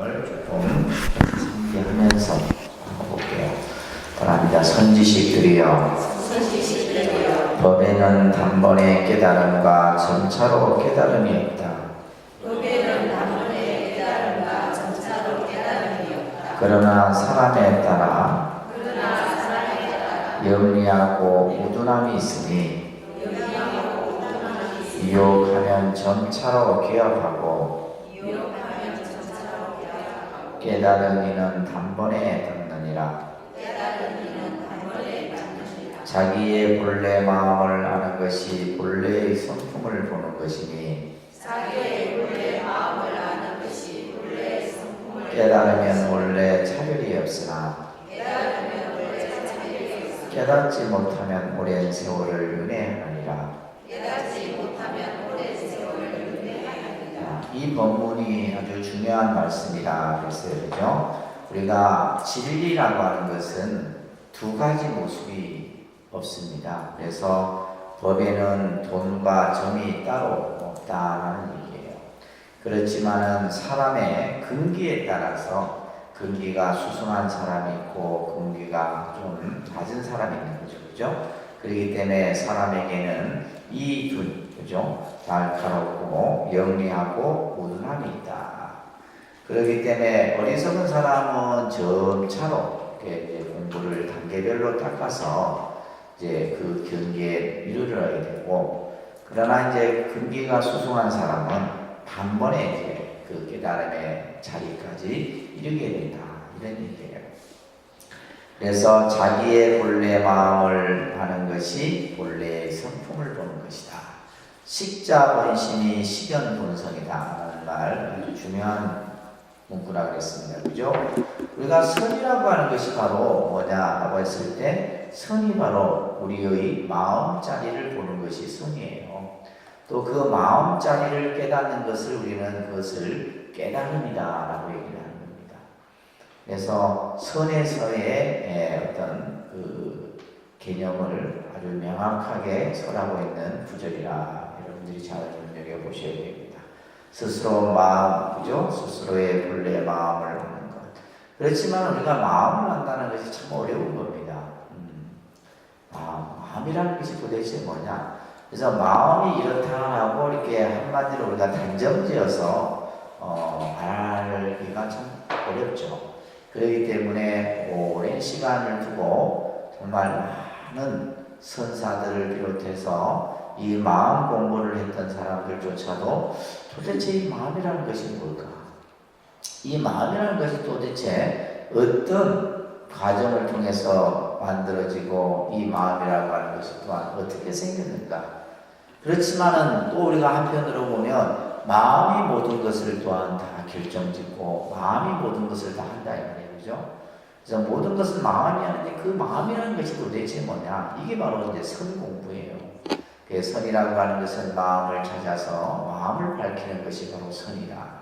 걸 조금 상기하면서 볼게요. 바랍니다. 선지식들이여, 법에는 단번에 깨달음과 점차로 깨달음이 없다. 그러나 사람에 따라 영리하고 우둔함이 있으니 유혹하면 점차로 개혁하고 깨달은 이는 단번에 닦느니라. 자기의 본래 마음을 아는 것이 본래의 성품을 보는 것이니 깨달으면 원래 차별이 없으나 깨닫지 못하면 오랜 세월을 윤회하니라. 이 본문이 아주 중요한 말씀이라 그랬어요. 그죠? 우리가 진리라고 하는 것은 두 가지 모습이 없습니다. 그래서 법에는 돈과 정이 따로 없다는 얘기예요. 그렇지만은 사람의 근기에 따라서 근기가 수승한 사람이 있고 근기가 좀 낮은 사람이 있는 거죠. 그죠? 그렇기 때문에 사람에게는 이 두, 그죠? 날카롭고 영리하고 우둔함이 있다. 그렇기 때문에 어리석은 사람은 점차로 이제 공부를 단계별로 닦아서 이제 그 경계에 이르러야 되고, 그러나 이제 근기가 수승한 사람은 단번에 이제 그 깨달음의 자리까지 이르게 된다. 이런 얘기예요. 그래서 자기의 본래 마음을 아는 것이 본래의 성품을 보는 것이다. 식자본심이 식연본성이다 하는 말, 아주 중요한 문구라 그랬습니다. 그죠? 우리가 선이라고 하는 것이 바로 뭐냐라고 했을 때, 선이 바로 우리의 마음자리를 보는 것이 선이에요. 또 그 마음자리를 깨닫는 것을 우리는 그것을 깨달음이다라고 얘기를 하는 겁니다. 그래서 선에서의 어떤 그 개념을 아주 명확하게 설하고 있는 구절이라 여러분들이 잘 눈여겨 보셔야 됩니다. 스스로 마음, 그죠? 스스로의 본래 마음을 아는 것. 그렇지만 우리가 마음을 안다는 것이 참 어려운 겁니다. 마음이라는 것이 도대체 뭐냐? 그래서 마음이 이렇다 하고 이렇게 한마디로 우리가 단정지어서 말하기가 참 어렵죠. 그렇기 때문에 오랜 시간을 두고 정말 많은 선사들을 비롯해서 이 마음 공부를 했던 사람들조차도 도대체 이 마음이라는 것이 뭘까? 이 마음이라는 것이 도대체 어떤 과정을 통해서 만들어지고 이 마음이라고 하는 것이 또한 어떻게 생겼는가? 그렇지만은 또 우리가 한편으로 보면 마음이 모든 것을 또한 다 결정짓고 마음이 모든 것을 다 한다 이 말이에요. 그죠? 그래서 모든 것은 마음이 하는데 그 마음이라는 것이 도대체 뭐냐? 이게 바로 이제 선 공부예요. 그 선이라고 하는 것은 마음을 찾아서 마음을 밝히는 것이 바로 선이다.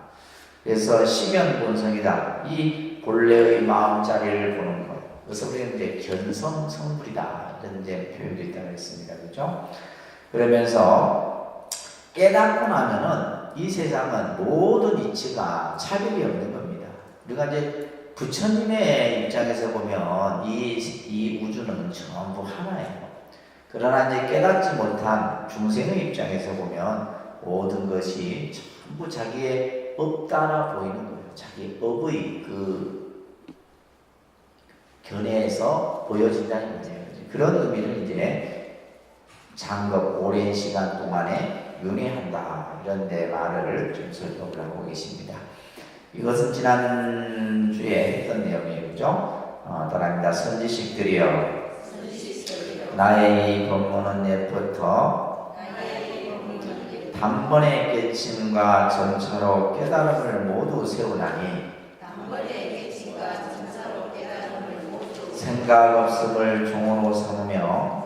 그래서 식연본성이다. 이 본래의 마음자리를 보는 것. 그래서 우리는 이제 견성성불이다. 이런 이제 표현도 있다고 했습니다. 그죠? 그러면서 깨닫고 나면은 이 세상은 모든 이치가 차별이 없는 겁니다. 우리가 이제 부처님의 입장에서 보면 이 우주는 전부 하나예요. 그러나 이제 깨닫지 못한 중생의 입장에서 보면 모든 것이 전부 자기의 업 따라 보이는 거예요. 자기 업의 그 견해에서 보여진다는 거죠. 그런 의미를 이제 장겁 오랜 시간 동안에 윤회한다 이런 데 말을 좀 설명을 하고 계십니다. 이것은 지난주에 했던 내용이에요. 그죠? 따라합니다. 선지식들이여, 나의 이 법문은 옛부터 단번에 깨침과 점차로 깨달음을 모두 세우나니 생각 없음을 종으로 삼으며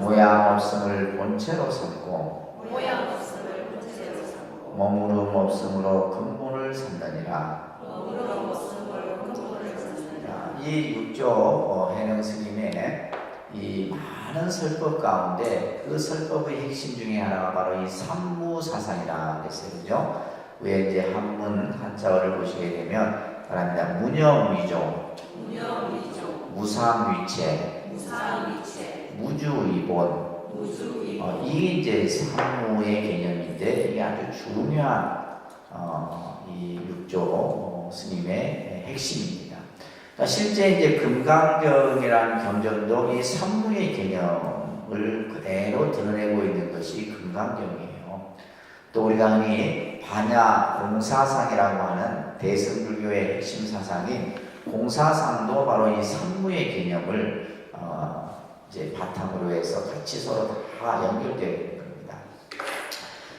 모양 없음을 본체로 삼고 머무름 없음으로 근본을 삼다니라. 이 육조 해능 스님의 이 많은 설법 가운데 그 설법의 핵심 중에 하나가 바로 이 삼무사상이라 했어요. 그죠? 위에 이제 한문 한자어를 보시게 되면 바랍니다. 무념위종, 무상위체, 무주위본. 이게 이제 산무의 개념인데 이게 아주 중요한 이 육조 스님의 핵심입니다. 그러니까 실제 이제 금강경이라는 경전도 이 산무의 개념을 그대로 드러내고 있는 것이 금강경이에요. 또 우리가 흔히 반야 공사상이라고 하는 대승불교의 핵심 사상인 공사상도 바로 이 산무의 개념을 이제 바탕으로 해서 같이 서로 다 연결되어 있는 겁니다.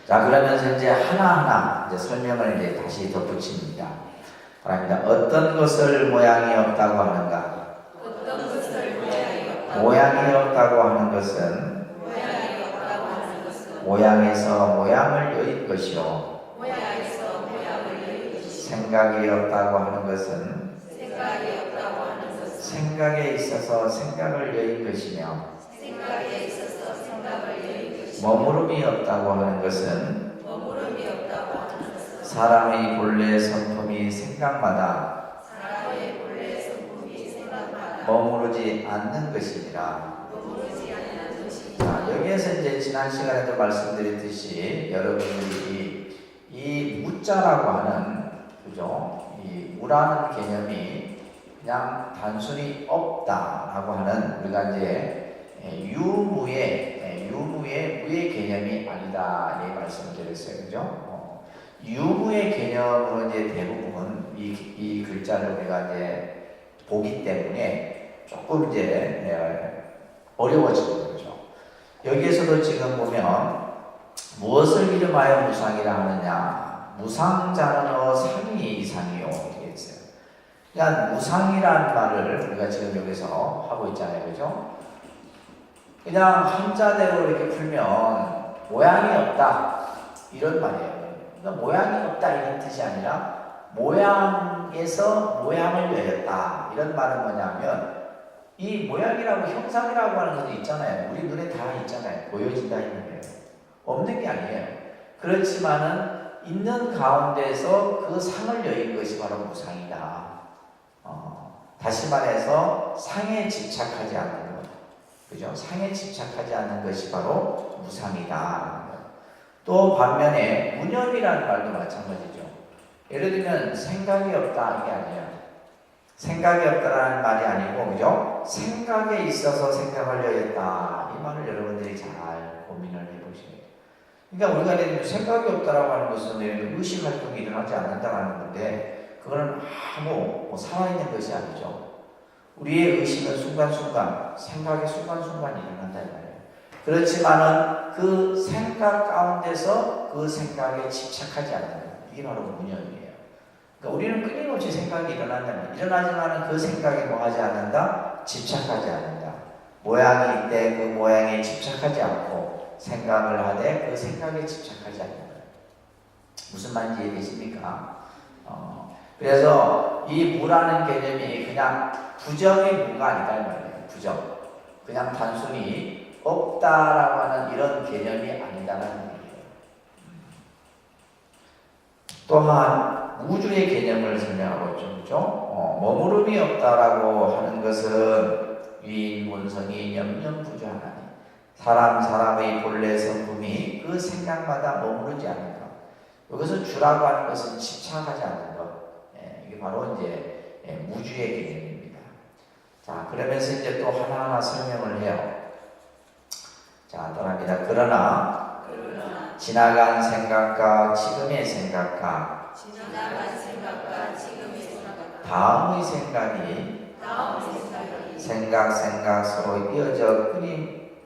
자, 그러면서 이제 하나하나 이제 설명을 이제 다시 덧붙입니다. 바랍니다. 어떤 것을 모양이 없다고 하는가? 모양이 없다고 하는 것은 모양에서 모양을 여윳 것이요. 생각이 없다고 하는 것은 생각에 있어서 생각을 여윳 것이며 머무름이 없다고 하는 것은 사람의 본래 성품이 생각마다 머무르지 않는 것이니라. 자, 여기에서 이제 지난 시간에도 말씀드렸듯이 여러분들이 이 무자라고 하는, 그죠? 이 무라는 개념이 그냥 단순히 없다라고 하는, 우리가 이제 유무의 무의 개념이 아니다 이 말씀을 드렸어요, 그죠? 유무의 개념으로 이제 대부분 이 글자를 우리가 이제 보기 때문에 조금 이제 어려워지는 거죠. 여기에서도 지금 보면 무엇을 이름하여 무상이라 하느냐? 무상자는 상이 이상이요. 이렇게 했어요. 그러니까 무상이라는 말을 우리가 지금 여기서 하고 있잖아요, 그죠? 그냥 한자대로 이렇게 풀면 모양이 없다 이런 말이에요. 그러니까 모양이 없다 이런 뜻이 아니라 모양에서 모양을 여였다 이런 말은 뭐냐면, 이 모양이라고 형상이라고 하는 것도 있잖아요. 우리 눈에 다 있잖아요. 보여진다 있는 거예요. 없는 게 아니에요. 그렇지만은 있는 가운데서 그 상을 여인 것이 바로 무상이다. 다시 말해서 상에 집착하지 않는 것, 그죠? 상에 집착하지 않는 것이 바로 무상이다. 또 반면에 무념이라는 말도 마찬가지죠. 예를 들면 생각이 없다 이게 아니에요. 생각이 없다라는 말이 아니고, 그죠? 생각에 있어서 생각을 여였다 이 말을 여러분들이 잘 고민을 해보셔야 돼요. 그러니까 우리가 예를 들면 생각이 없다라고 하는 것은 의식 활동이 일어나지 않는다라는 건데, 그거는 아무 살아있는 것이 아니죠. 우리의 의식은 순간순간, 생각이 순간순간 일어난다 이 말이에요. 그렇지만은 그 생각 가운데서 그 생각에 집착하지 않는 것, 이게 바로 무념이에요. 그러니까 우리는 끊임없이 생각이 일어나지만은 그 생각에 뭐하지 않는다? 집착하지 않는다. 모양이 있대 그 모양에 집착하지 않고 생각을 하되 그 생각에 집착하지 않는 거예요. 무슨 말인지 이해되십니까? 그래서 이 무라는 개념이 그냥 부정의 무가 아니다 이 말이에요. 부정. 그냥 단순히 없다라고 하는 이런 개념이 아니다라는 얘기예요. 또한 우주의 개념을 설명하고 있죠. 그렇죠? 머무름이 없다라고 하는 것은 위인, 원성이, 염념부주 하나니 사람의 본래 성품이 그 생각마다 머무르지 않는 것. 여기서 주라고 하는 것은 집착하지 않는 것. 이게 바로 이제 무주의 개념입니다. 자, 그러면서 이제 또 하나하나 설명을 해요. 자, 떠납니다. 그러나 지나간 생각과 지금의 생각과 다음의 생각이 생각 서로 이어져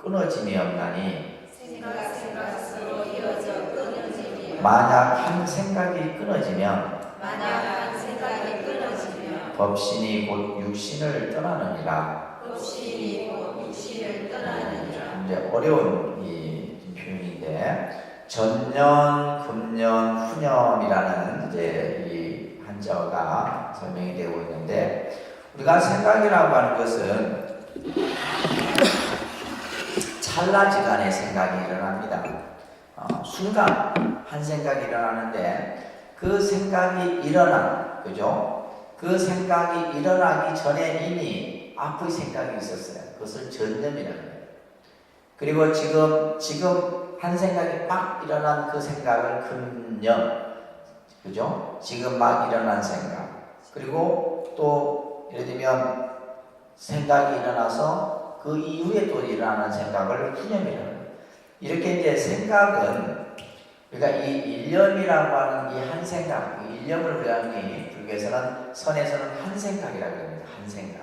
끊어짐이 없나니, 만약 한 생각이 끊어지면 법신이 곧 육신을 떠나느니라. 이제 어려운 이 표현인데, 전년, 금년, 후년이라는 이제 이 한자어가 설명이 되고 있는데, 우리가 생각이라고 하는 것은 찰나지간의 생각이 일어납니다. 순간 한 생각이 일어나는데, 그 생각이 그죠? 그 생각이 일어나기 전에 이미 앞의 생각이 있었어요. 그것을 전념이라는 거예요. 그리고 지금 한 생각이 막 일어난 그 생각을 근념, 그죠? 지금 막 일어난 생각. 그리고 또 예를 들면 생각이 일어나서 그 이후에 또 일어나는 생각을 후념이라는 거예요. 이렇게 이제 생각은, 그러니까 이 일념이라고 하는 이 한 생각, 이 일념을 우리가 불교에서는 선에서는 한 생각이라고 합니다. 한 생각.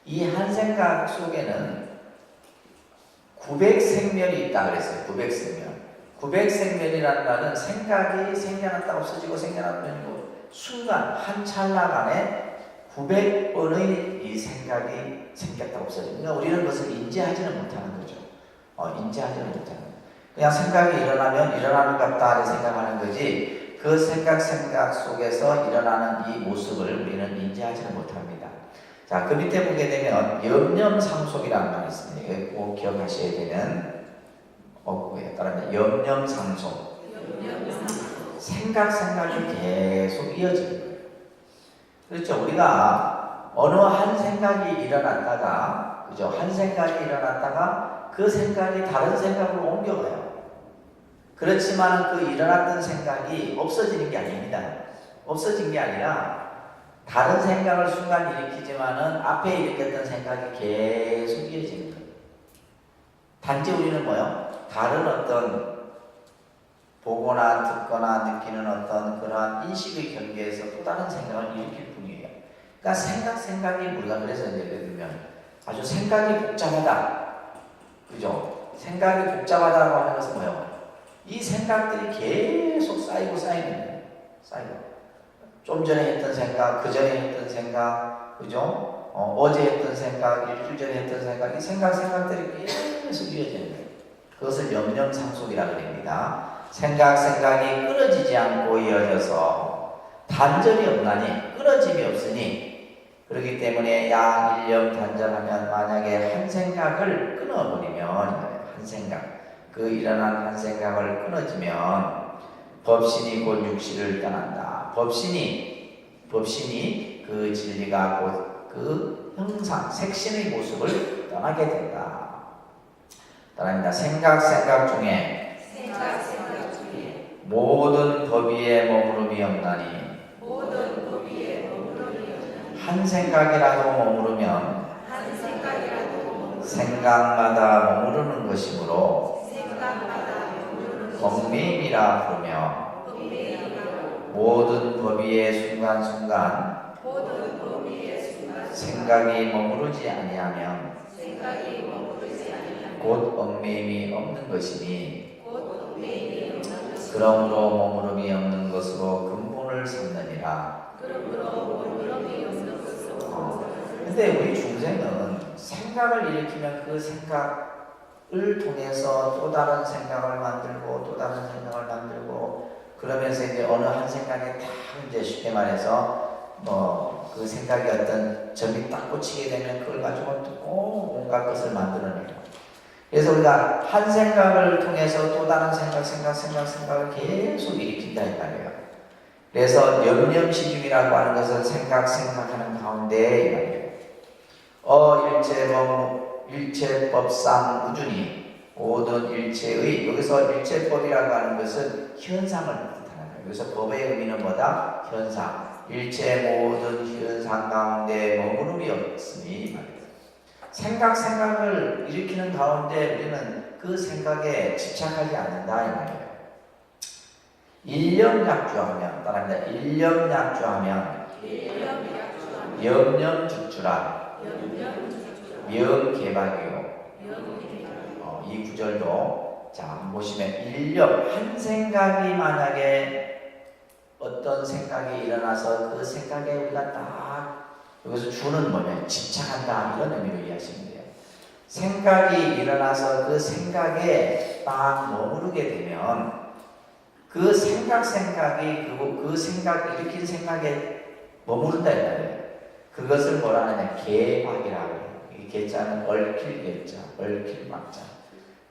이 한 생각 속에는 900생멸이 있다 그랬어요. 900생멸. 900생멸이라는 말은 생각이 생겨났다 없어지고 생겨났다 없어지고 순간 한 찰나간에 900번의 이 생각이 생겼다 없어지고, 그러니까 우리는 그것을 인지하지는 못하는 거죠. 인지하지는 못하는 거예요. 그냥 생각이 일어나면 일어나는 것 같다 하는 생각하는 거지, 그 생각 속에서 일어나는 이 모습을 우리는 인지하지는 못합니다. 자, 그 밑에 보게 되면 염념상속이라는 말이 있습니다. 이거 꼭 기억하셔야 되는 어구예요. 따라합니다. 염념상속. 생각이 계속 이어지는 거예요. 그렇죠. 우리가 어느 한 생각이 일어났다가, 그죠? 한 생각이 일어났다가 그 생각이 다른 생각으로 옮겨가요. 그렇지만 그 일어났던 생각이 없어지는 게 아닙니다. 없어진 게 아니라 다른 생각을 순간 일으키지만은 앞에 일으켰던 생각이 계속 이어지는 거예요. 단지 우리는 뭐요? 다른 어떤 보거나 듣거나 느끼는 어떤 그러한 인식의 경계에서 또 다른 생각을 일으킬 뿐이에요. 그러니까 생각이 우리가 그래서 예를 들면 아주 생각이 복잡하다. 그죠? 생각이 복잡하다고 하는 것은 뭐예요? 이 생각들이 계속 쌓이는 거예요. 쌓이고. 좀 전에 했던 생각, 그 전에 했던 생각, 그죠? 어제 했던 생각, 일주일 전에 했던 생각, 이 생각들이 계속 이어지는 거예요. 그것을 염념상속이라고 합니다. 생각이 끊어지지 않고 이어져서 단절이 없나니, 끊어짐이 없으니, 그렇기 때문에 양일념 단절하면 만약에 한 생각을 끊어버리면, 한 생각, 그 일어난 한 생각을 끊어지면 법신이 곧 육신을 떠난다. 법신이 그 진리가 곧 그 형상, 색신의 모습을 떠나게 된다. 따라합니다. 생각 중에 모든 법위에 머무름이 없나니, 한 생각이라도 머무르면 생각마다 머무르는 것이므로 법미이라 부르며, 모든 법위의 순간순간 생각이 머무르지 아니하면 곧 얽매임이 없는 것이니, 그러므로 머무름이 없는 것으로 근본을 삼느니라. 근데 우리 중생은 생각을 일으키면 그 생각을 통해서 또 다른 생각을 만들고 또 다른 생각을 만들고, 그러면서 이제 어느 한 생각에 딱 이제 쉽게 말해서 그 생각이 어떤 점이 딱 꽂히게 되면 그걸 가지고 또 온갖 것을 만들어내요. 그래서 우리가 한 생각을 통해서 또 다른 생각을 계속 일으킨다 이 말이에요. 그래서 염념시중이라고 하는 것은 생각하는 가운데 이 말이에요. 일체법상 우준이 모든 일체의, 여기서 일체법이라고 하는 것은 현상을 뜻하는 거예요. 여기서 법의 의미는 뭐다? 현상. 일체 모든 현상 가운데 머무름이 없으니 말이에요. 생각을 일으키는 가운데 우리는 그 생각에 집착하지 않는다 이 말이에요. 일념약주하면, 따라합니다. 일념약주하면 염념죽주라 명개박이요. 이 구절도 자 한번 보시면, 일념, 한 생각이 만약에 어떤 생각이 일어나서 그 생각에 우리가 딱 여기서 주는 뭐냐, 집착한다 이런 의미로 이해하시면 돼요. 생각이 일어나서 그 생각에 딱 머무르게 되면 그 생각이 그 생각 일으킨 생각에 머무른다 이 말이에요. 그것을 뭐라 하느냐, 개박이라고 해요. 이 개자는 얽힐 개자, 얽힐 막자.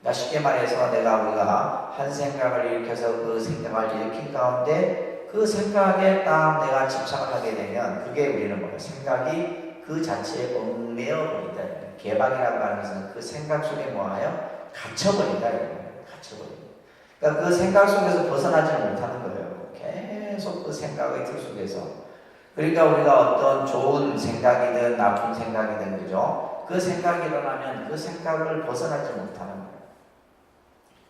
그러니까 쉽게 말해서 우리가 한 생각을 일으켜서 그 생각을 일으킨 가운데 그 생각에 딱 내가 집착을 하게 되면 그게 우리는 뭐예요? 생각이 그 자체에 얽매여 버린다. 개방이라고 하는 것은 그 생각 속에 뭐예요? 갇혀버린다. 갇혀버린다. 그러니까 그 생각 속에서 벗어나지 못하는 거예요. 계속 그 생각의 틀 속에서. 그러니까 우리가 어떤 좋은 생각이든 나쁜 생각이든 그죠? 그 생각이 일어나면 그 생각을 벗어나지 못하는 거예요.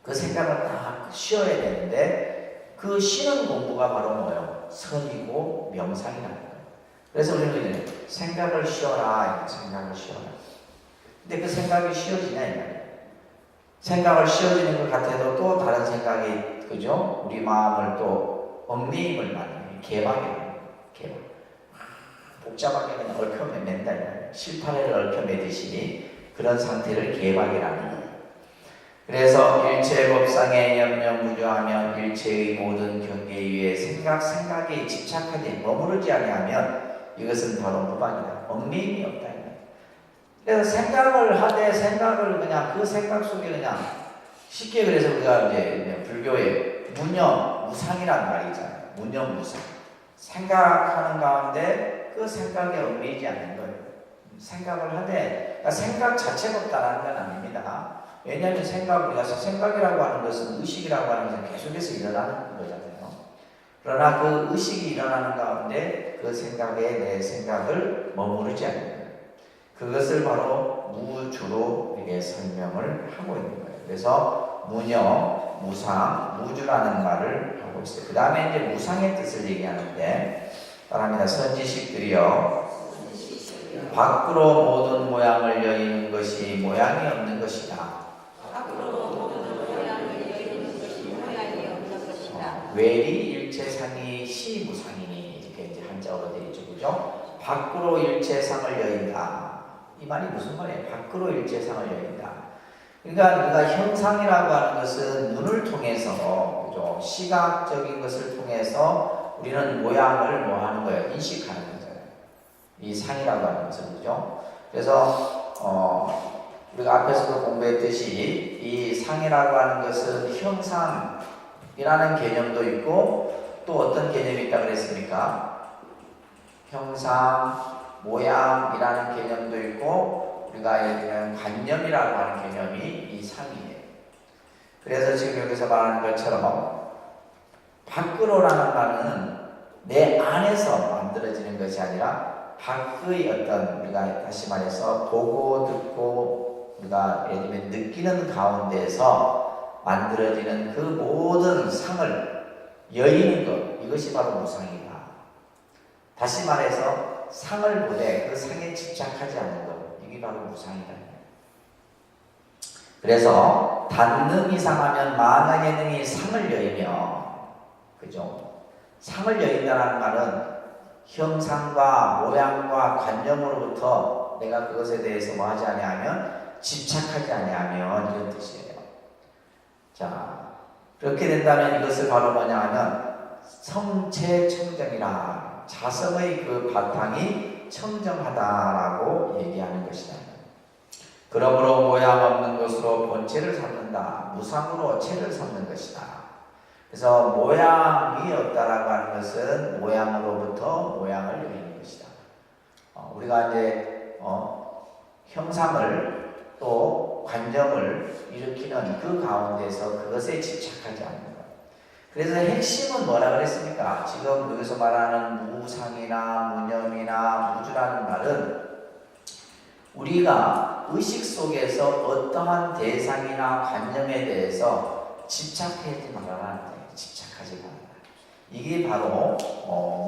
그 생각을 딱 쉬어야 되는데 그 쉬는 공부가 바로 뭐예요? 선이고 명상이라는 거예요. 그래서 우리는 이제 생각을 쉬어라. 생각을 쉬어라. 근데 그 생각이 쉬어지냐 이 말이에요. 생각을 쉬어지는 것 같아도 또 다른 생각이 그죠? 우리 마음을 또 얽매임을 만드는 개방이라는 거예요. 개방. 복잡하게 그냥 얽혀맨다. 실타래를 얽혀매듯이 그런 상태를 개방이라는 거예요. 그래서 일체법상에 염려무조하며 일체의 모든 경계에 의해 생각에 집착하지 머무르지 아니하면 이것은 바로 무방이다. 얽매임이 없다. 그래서 생각을 하되 생각을 그냥 그 생각 속에 그냥 쉽게 그래서 우리가 이제 불교의 무념무상이라는 말이 있잖아요. 무념무상. 생각하는 가운데 그 생각에 얽매이지 않는 거예요. 생각을 하되 그러니까 생각 자체가 없다는 건 아닙니다. 왜냐하면 우리가 생각이라고 하는 것은 의식이라고 하는 것은 계속해서 일어나는 거잖아요. 그러나 그 의식이 일어나는 가운데 그 생각에 내 생각을 머무르지 않는 거예요. 그것을 바로 무주로 이렇게 설명을 하고 있는 거예요. 그래서 무념, 무상, 무주라는 말을 하고 있어요. 그 다음에 이제 무상의 뜻을 얘기하는데 바랍니다. 선지식들이여 밖으로 모든 모양을 여의는 것이 모양이 없는 것이다. 외리 일체상이 시무상이니 이렇게 이제 한자어로 되어 있죠, 그죠? 밖으로 일체상을 여인다. 이 말이 무슨 말이에요? 밖으로 일체상을 여인다. 그러니까 우리가 형상이라고 하는 것은 눈을 통해서, 그죠? 시각적인 것을 통해서 우리는 모양을 뭐 하는 거예요? 인식하는 거잖아요. 이 상이라고 하는 것은, 그죠? 그래서 우리가 앞에서도 공부했듯이 이 상이라고 하는 것은 형상이라는 개념도 있고 또 어떤 개념이 있다고 그랬습니까? 형상, 모양이라는 개념도 있고 우리가 예를 들면 관념이라고 하는 개념이 이 상이에요. 그래서 지금 여기서 말하는 것처럼 밖으로라는 말은 내 안에서 만들어지는 것이 아니라 밖의 어떤 우리가 다시 말해서 보고 듣고 우리가 예를 들면 느끼는 가운데서 만들어지는 그 모든 상을 여의는 것, 이것이 바로 무상이다. 다시 말해서 상을 보되 그 상에 집착하지 않는 것, 이게 바로 무상이다. 그래서 단능이 상하면 만악의 능이 상을 여이며, 그죠? 상을 여인다는 말은 형상과 모양과 관념으로부터 내가 그것에 대해서 뭐 하지 아니하면 집착하지 아니하면 이런 뜻이에요. 자, 그렇게 된다면 이것을 바로 뭐냐 하면 성체청정이라 자성의 그 바탕이 청정하다라고 얘기하는 것이다. 그러므로 모양 없는 것으로 본체를 삼는다. 무상으로 체를 삼는 것이다. 그래서 모양이 없다라고 하는 것은 모양으로부터 모양을 여기는 것이다. 우리가 이제 형상을 또 관념을 일으키는 그 가운데서 그것에 집착하지 않는 것. 그래서 핵심은 뭐라 그랬습니까? 지금 여기서 말하는 무상이나 무념이나 무주라는 말은 우리가 의식 속에서 어떠한 대상이나 관념에 대해서 집착하지 말아라. 집착하지 말아라. 이게 바로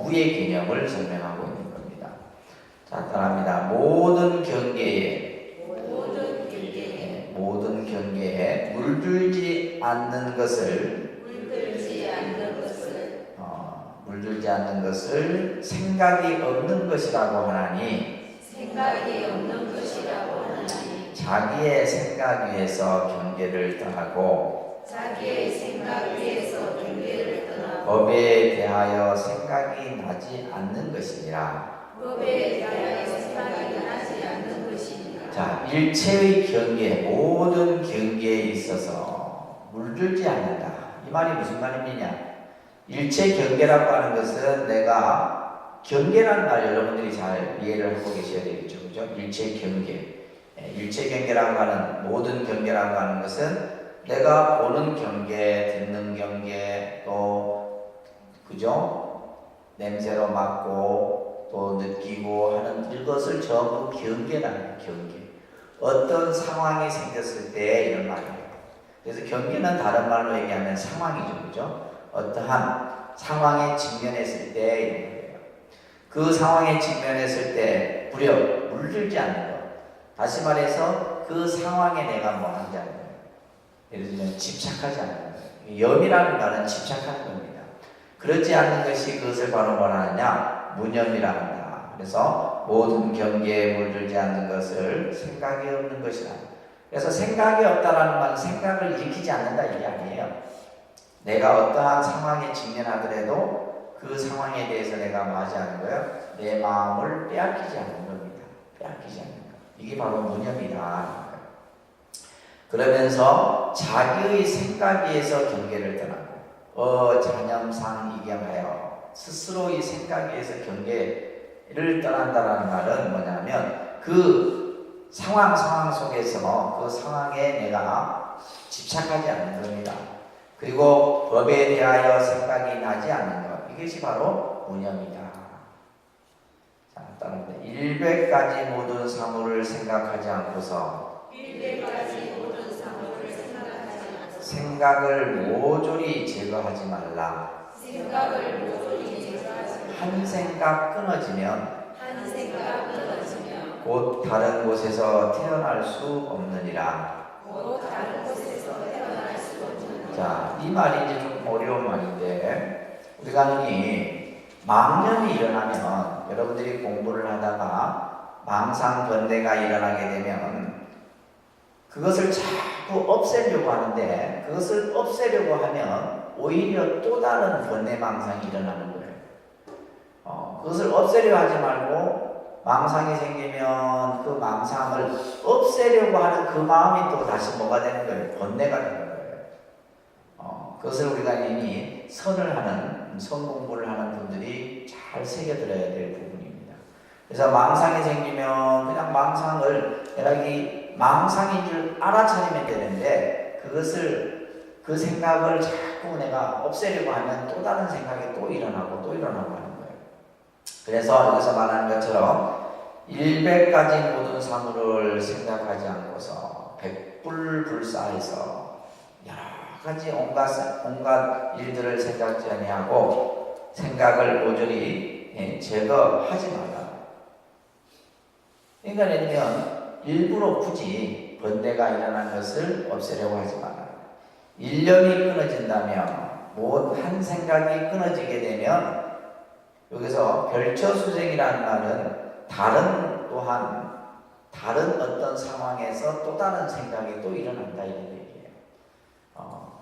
무의 개념을 설명하고 있는 겁니다. 자, 따라합니다. 모든 경계에 물들지 않는 것을 생각이 없는 것이라고 하나니 자기의 생각 위에서 경계를 떠나고 법에 대하여 생각이 나지 않는 것이니라. 자, 일체의 경계, 모든 경계에 있어서 물들지 않는다. 이 말이 무슨 말입니까? 일체 경계라고 하는 것은 내가 경계라는 말 여러분들이 잘 이해를 하고 계셔야 되겠죠. 그죠? 일체 경계. 일체 경계라고 하는 모든 경계라고 하는 것은 내가 보는 경계, 듣는 경계, 또 그죠? 냄새로 맡고 또 느끼고 하는 이것을 전부 경계라는 경계. 어떤 상황이 생겼을 때 이런 말이에요. 그래서 경계는 다른 말로 얘기하면 상황이죠. 그죠? 어떠한 상황에 직면했을 때 이런 거예요. 그 상황에 직면했을 때 무려 물들지 않는 것. 다시 말해서 그 상황에 내가 뭐 하지 않는 거예요. 예를 들면 집착하지 않는 거예요. 염이라는 말은 집착하는 겁니다. 그렇지 않는 것이 그것을 바로 뭐라느냐? 무념이라 한다. 그래서 모든 경계에 물들지 않는 것을 생각이 없는 것이다. 그래서 생각이 없다라는 말은 생각을 익히지 않는다 이게 아니에요. 내가 어떠한 상황에 직면하더라도 그 상황에 대해서 내가 뭐 하지 않는 거예요? 내 마음을 빼앗기지 않는 겁니다. 빼앗기지 않는 것. 이게 바로 무념이다. 그러면서 자기의 생각에서 경계를 떠나고 자념상 이경하여 스스로의 생각에서 경계를 떠난다라는 말은 뭐냐면 그 상황 속에서 그 상황에 내가 집착하지 않는 겁니다. 그리고 법에 대하여 생각이 나지 않는 것. 이것이 바로 무념이다. 자, 따라합니다. 100가지 모든 사물을 생각하지 않고서 100가지 모든 사물을 생각하지 않고서 생각을 모조리 제거하지 말라. 생각을 모조리 제거하지 말라. 한 생각 끊어지면 한 생각 끊어지면 곧 다른 곳에서 태어날 수 없느니라. 곧 다른 곳에서 태어날 수 없느니라. 자, 이 말이 이제 좀 어려운 말인데 우리가 이 망념이 일어나면 여러분들이 공부를 하다가 망상 번뇌가 일어나게 되면 그것을 자꾸 없애려고 하는데 그것을 없애려고 하면 오히려 또 다른 번뇌 망상이 일어나는 거예요. 그것을 없애려 하지 말고 망상이 생기면 그 망상을 없애려고 하는 그 마음이 또 다시 뭐가 되는 거예요? 번뇌가 되는 거예요. 그것을 우리가 이미 선 공부를 하는 분들이 잘 새겨들어야 될 부분입니다. 그래서 망상이 생기면 그냥 망상을 내가 이 망상인 줄 알아차리면 되는데 그 생각을 자꾸 내가 없애려고 하면 또 다른 생각이 또 일어나고 하는 거예요. 그래서 여기서 말하는 것처럼 100가지 모든 사물을 생각하지 않고서 백불불사해서 여러 가지 온갖 일들을 생각지 아니하고 생각을 모조리 제거하지 말라. 그러니까 예를 들면 일부러 굳이 번뇌가 일어난 것을 없애려고 하지 마라. 일념이 끊어진다면 한 생각이 끊어지게 되면 여기서 별처수생이라는 말은 다른 어떤 상황에서 또 다른 생각이 또 일어난다 이런 얘기예요.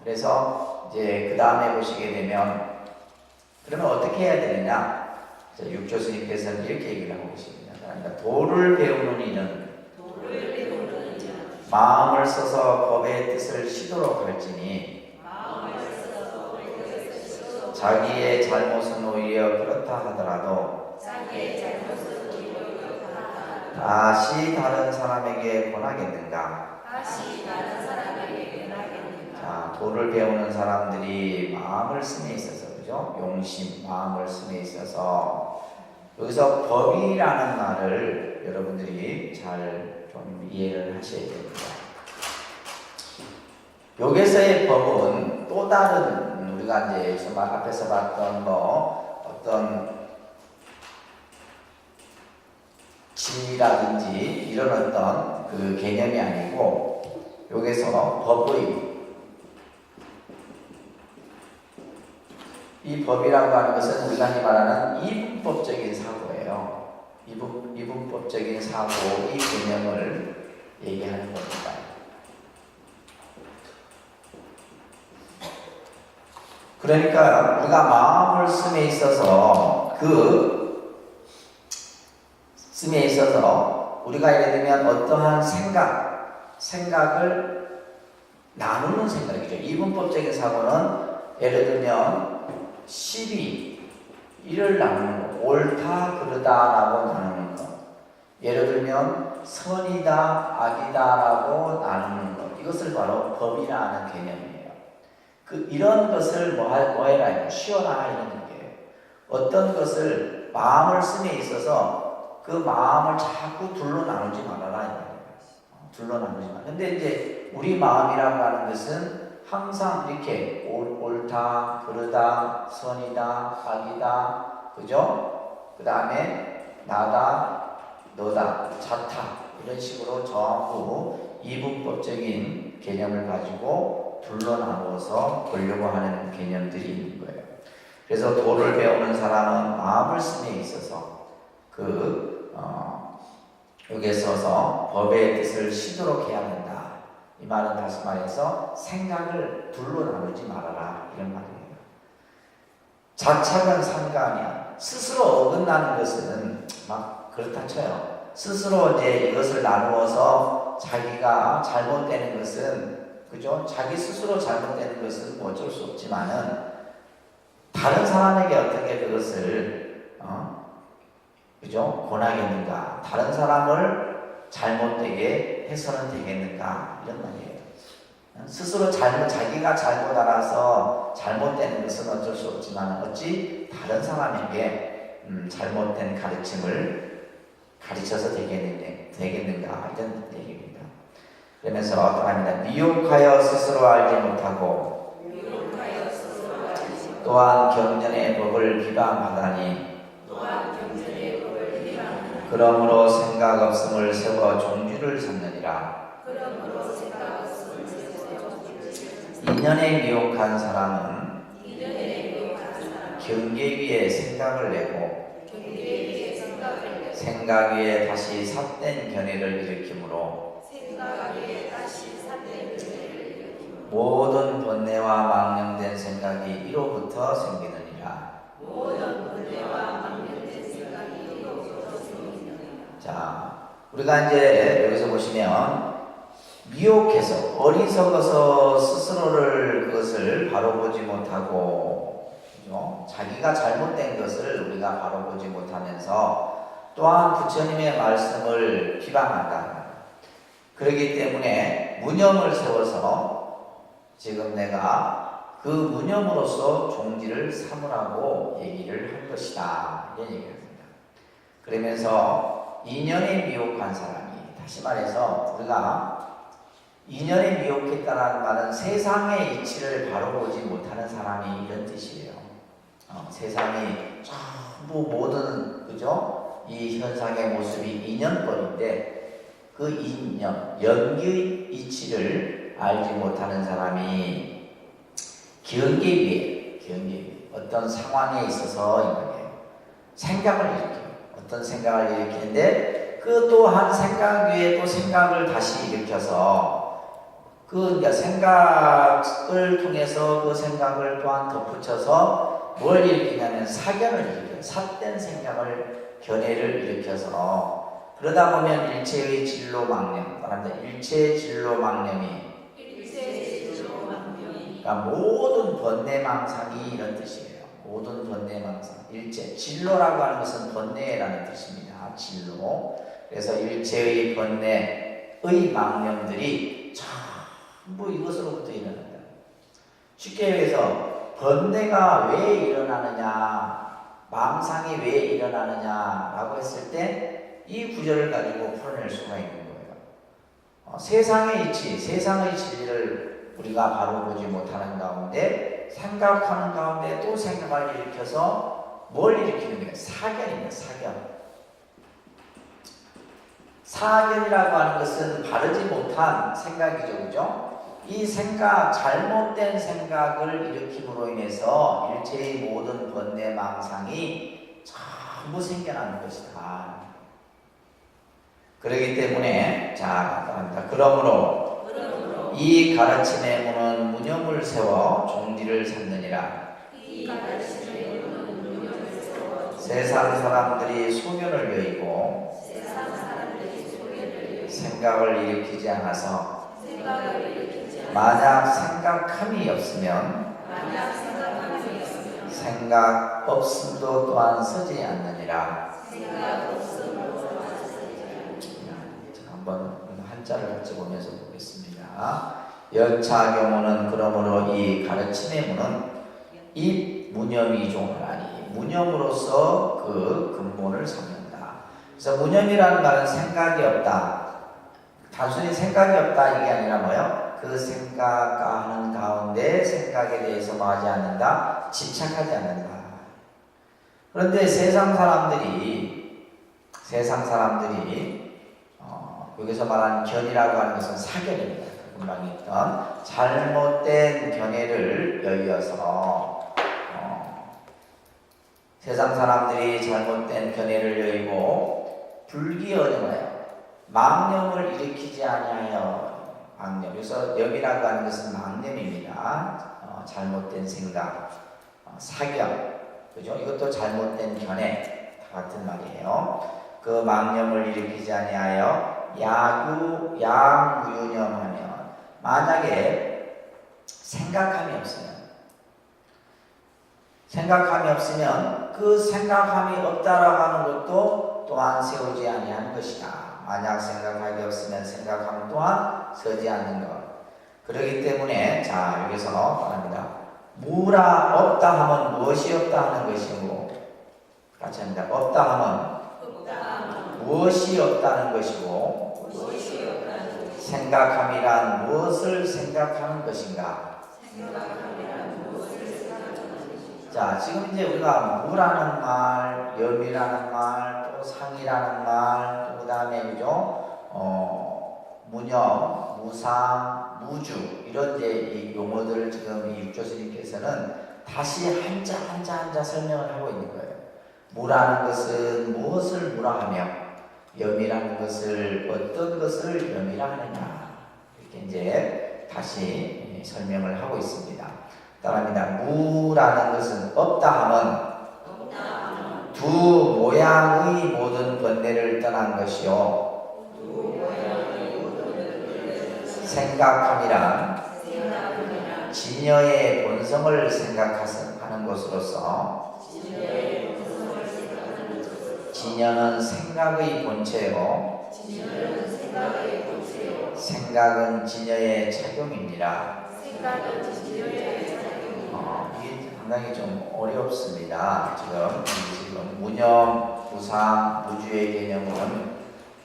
그래서 이제 그 다음에 보시게 되면 그러면 어떻게 해야 되느냐? 육조 스님께서는 이렇게 얘기를 하고 계십니다. 그러니까 도를 배우는 이는 마음을 써서 법의 뜻을 시도록 할지니 자기의 잘못은 오히려 그렇다 하더라도 다시 다른 사람에게 권하겠는가? 자, 도를 배우는 사람들이 마음을 쓰에 있어서 그죠? 용심, 마음을 쓰에 있어서 여기서 법이라는 말을 여러분들이 잘 좀 이해를 하셔야 됩니다. 여기서의 법은 또 다른 우리가 이제 앞에서 봤던 어떤 진이라든지 이런 어떤 그 개념이 아니고 여기서 이 법이라고 하는 것은 우리가 말하는 이분법적인 사고예요. 이분법적인 사고, 이 개념을 얘기하는 겁니다. 그러니까 우리가 마음을 씀에 있어서 우리가 예를 들면 어떠한 생각을 나누는 생각이죠. 이분법적인 사고는 예를 들면 시비, 이를 나누는 거, 옳다, 그르다라고 나누는 거. 예를 들면 선이다, 악이다라고 나누는 것. 이것을 바로 법이라는 개념이에요. 이런 것을 뭐해라, 쉬어라 이런 얘기예요. 어떤 것을 마음을 쓰에 있어서 그 마음을 자꾸 둘로 나누지 말아라 이런 거예요. 둘로 나누지 마. 근데 이제 우리 마음이라고 하는 것은 항상 이렇게 옳다, 그르다, 선이다, 악이다, 그죠? 그 다음에 나다, 너다, 자타 이런 식으로 전부 이분법적인 개념을 가지고 둘로 나누어서 보려고 하는 개념들이 있는 거예요. 그래서 도를 배우는 사람은 마음을 쓰에 있어서 여기에 써서 법의 뜻을 쉬도록 해야 된다. 이 말은 다시 말해서 생각을 둘로 나누지 말아라 이런 말이에요. 자착은 상가하냐, 스스로 어긋나는 것은 막 그렇다 쳐요. 스스로 이제 이것을 나누어서 자기가 잘못되는 것은, 그죠? 자기 스스로 잘못되는 것은 뭐 어쩔 수 없지만은 다른 사람에게 어떻게 그것을 그죠? 권하겠는가? 다른 사람을 잘못되게 해서는 되겠는가? 이런 말이에요. 스스로 자기가 잘못 알아서 잘못되는 것은 어쩔 수 없지만 어찌 다른 사람에게 잘못된 가르침을 가르쳐서 되겠는가? 이런 얘기입니다. 그러면서 어떡합니다. 미혹하여 스스로 알지 못하고 또한 경전의 법을 비방하다니 그러므로 생각 없음을 세워 종주를 삼느니라. 인연에 미혹한 사람은 경계 위에 생각을 내고 생각 위에 다시 삿된 견해를 일으키므로 모든 번뇌와 망령된 생각이 이로부터 생기느니라. 자, 우리가 이제 여기서 보시면 미혹해서 어리석어서 스스로를 그것을 바로 보지 못하고, 그죠? 자기가 잘못된 것을 우리가 바로 보지 못하면서 또한 부처님의 말씀을 비방한다. 그렇기 때문에 무념을 세워서 지금 내가 그 무념으로서 종지를 삼으라고 얘기를 할 것이다. 이런 얘기입니다. 그러면서 인연에 미혹한 사람이, 다시 말해서 우리가 인연에 미혹했다는 말은 세상의 이치를 바로 보지 못하는 사람이 이런 뜻이에요. 세상이 전부 모든, 그죠? 이 현상의 모습이 인연법인데 그 인연, 연기의 이치를 알지 못하는 사람이 경계 위에 어떤 상황에 있어서 생각을 일으켜요. 어떤 생각을 일으키는데 그 또한 생각 위에 또 생각을 다시 일으켜서 그러니까 생각을 통해서 그 생각을 또한 덧붙여서 뭘 일으키냐면 사견을 일으켜요. 삿된 생각을 견해를 일으켜서 그러다 보면 일체의 진로 망념, 일체의 진로 망념이 그러니까 모든 번뇌망상이 이런 뜻이에요. 모든 번뇌망상, 일체 진로라고 하는 것은 번뇌라는 뜻입니다. 진로. 그래서 일체의 번뇌의 망념들이 전부 이것으로부터 일어난다. 쉽게 얘기해서 번뇌가 왜 일어나느냐, 망상이 왜 일어나느냐라고 했을 때 이 구절을 가지고 풀어낼 수가 있는 거예요. 세상의 이치, 세상의 진리를 우리가 바로 보지 못하는 가운데 생각하는 가운데 또 생각을 일으켜서 뭘 일으키는 거예요? 사견입니다. 사견이라고 하는 것은 바르지 못한 생각이죠. 그죠? 이 생각, 잘못된 생각을 일으킴으로 인해서 일체의 모든 번뇌 망상이 전부 생겨나는 것이다. 그렇기 때문에 자, 그러므로 이 가르침의 문은 무념을 세워 종지를 삼느니라. 세상 사람들이 소견을 여의고 생각을 일으키지 않아서 만약 생각함이 없으면 생각 없음도 또한 서지 않느니라. 자, 한번 한자를 같이 보면서 보겠습니다. 연차 경우는 그러므로 이 가르침의 문은 입 무념이 종하나니 무념으로서 그 근본을 삼는다. 그래서 무념이라는 말은 생각이 없다. 단순히 생각이 없다 이게 아니라 뭐요? 그 생각하는 가운데 생각에 대해서 뭐 하지 않는다? 집착하지 않는다. 그런데 세상 사람들이 여기서 말하는 견이라고 하는 것은 사견입니다. 금방 있던 잘못된 견해를 여의어서 세상 사람들이 잘못된 견해를 여의고 불기언을 망념을 일으키지 아니하여 망념. 그래서 염이라고 하는 것은 망념입니다. 잘못된 생각, 사견, 그죠? 이것도 잘못된 견해 다 같은 말이에요. 그 망념을 일으키지 아니하여 양무유념하면 만약에 생각함이 없으면 그 생각함이 없다라고 하는 것도 또한 세우지 아니하는 것이다. 만약 생각함이 없으면 생각함 또한 서지 않는 것. 그렇기 때문에 자 여기서 말합니다. 무라 없다 하면 무엇이 없다 하는 것이고 같이 합니다. 없다 하면 무엇이 없다는 것이고 생각함이란 무엇을 생각하는 것인가? 자, 지금 이제 우리가 무라는 말, 염이라는 말, 또 상이라는 말, 또 그다음에 그죠? 무념, 무상, 무주 이런 이제 이 용어들을 지금 이 육조스님께서는 다시 한자 설명을 하고 있는 거예요. 무라는 것은 무엇을 무라하며 염이라는 것을 어떤 것을 염이라 하느냐 이렇게 이제 다시 설명을 하고 있습니다. 따라합니다. 무라는 것은 없다 하면 두 모양의 모든 번뇌를 떠난 것이요 생각함이란 진여의 본성을 생각하는 것으로서 진여는 생각의 본체요 생각은 진여의 작용입니다. 이게 상당히 좀 어렵습니다. 지금 무념, 무상, 무주의 개념은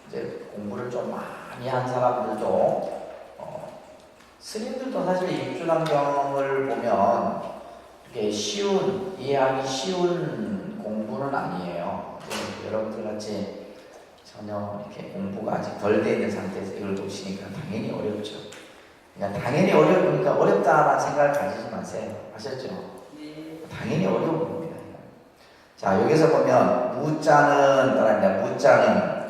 이제 공부를 좀 많이 한 사람들도 스님들도 사실 입주단경을 보면 이렇게 이해하기 쉬운 공부는 아니에요. 여러분들 같이 전혀 이렇게 공부가 아직 덜 돼 있는 상태에서 이걸 보시니까 당연히 어렵죠. 그러니까 당연히 어려우니까 어렵다라는 생각을 가지지 마세요. 아셨죠? 당연히 어려운 겁니다. 자, 여기서 보면 무자는 따라합니다. 무자는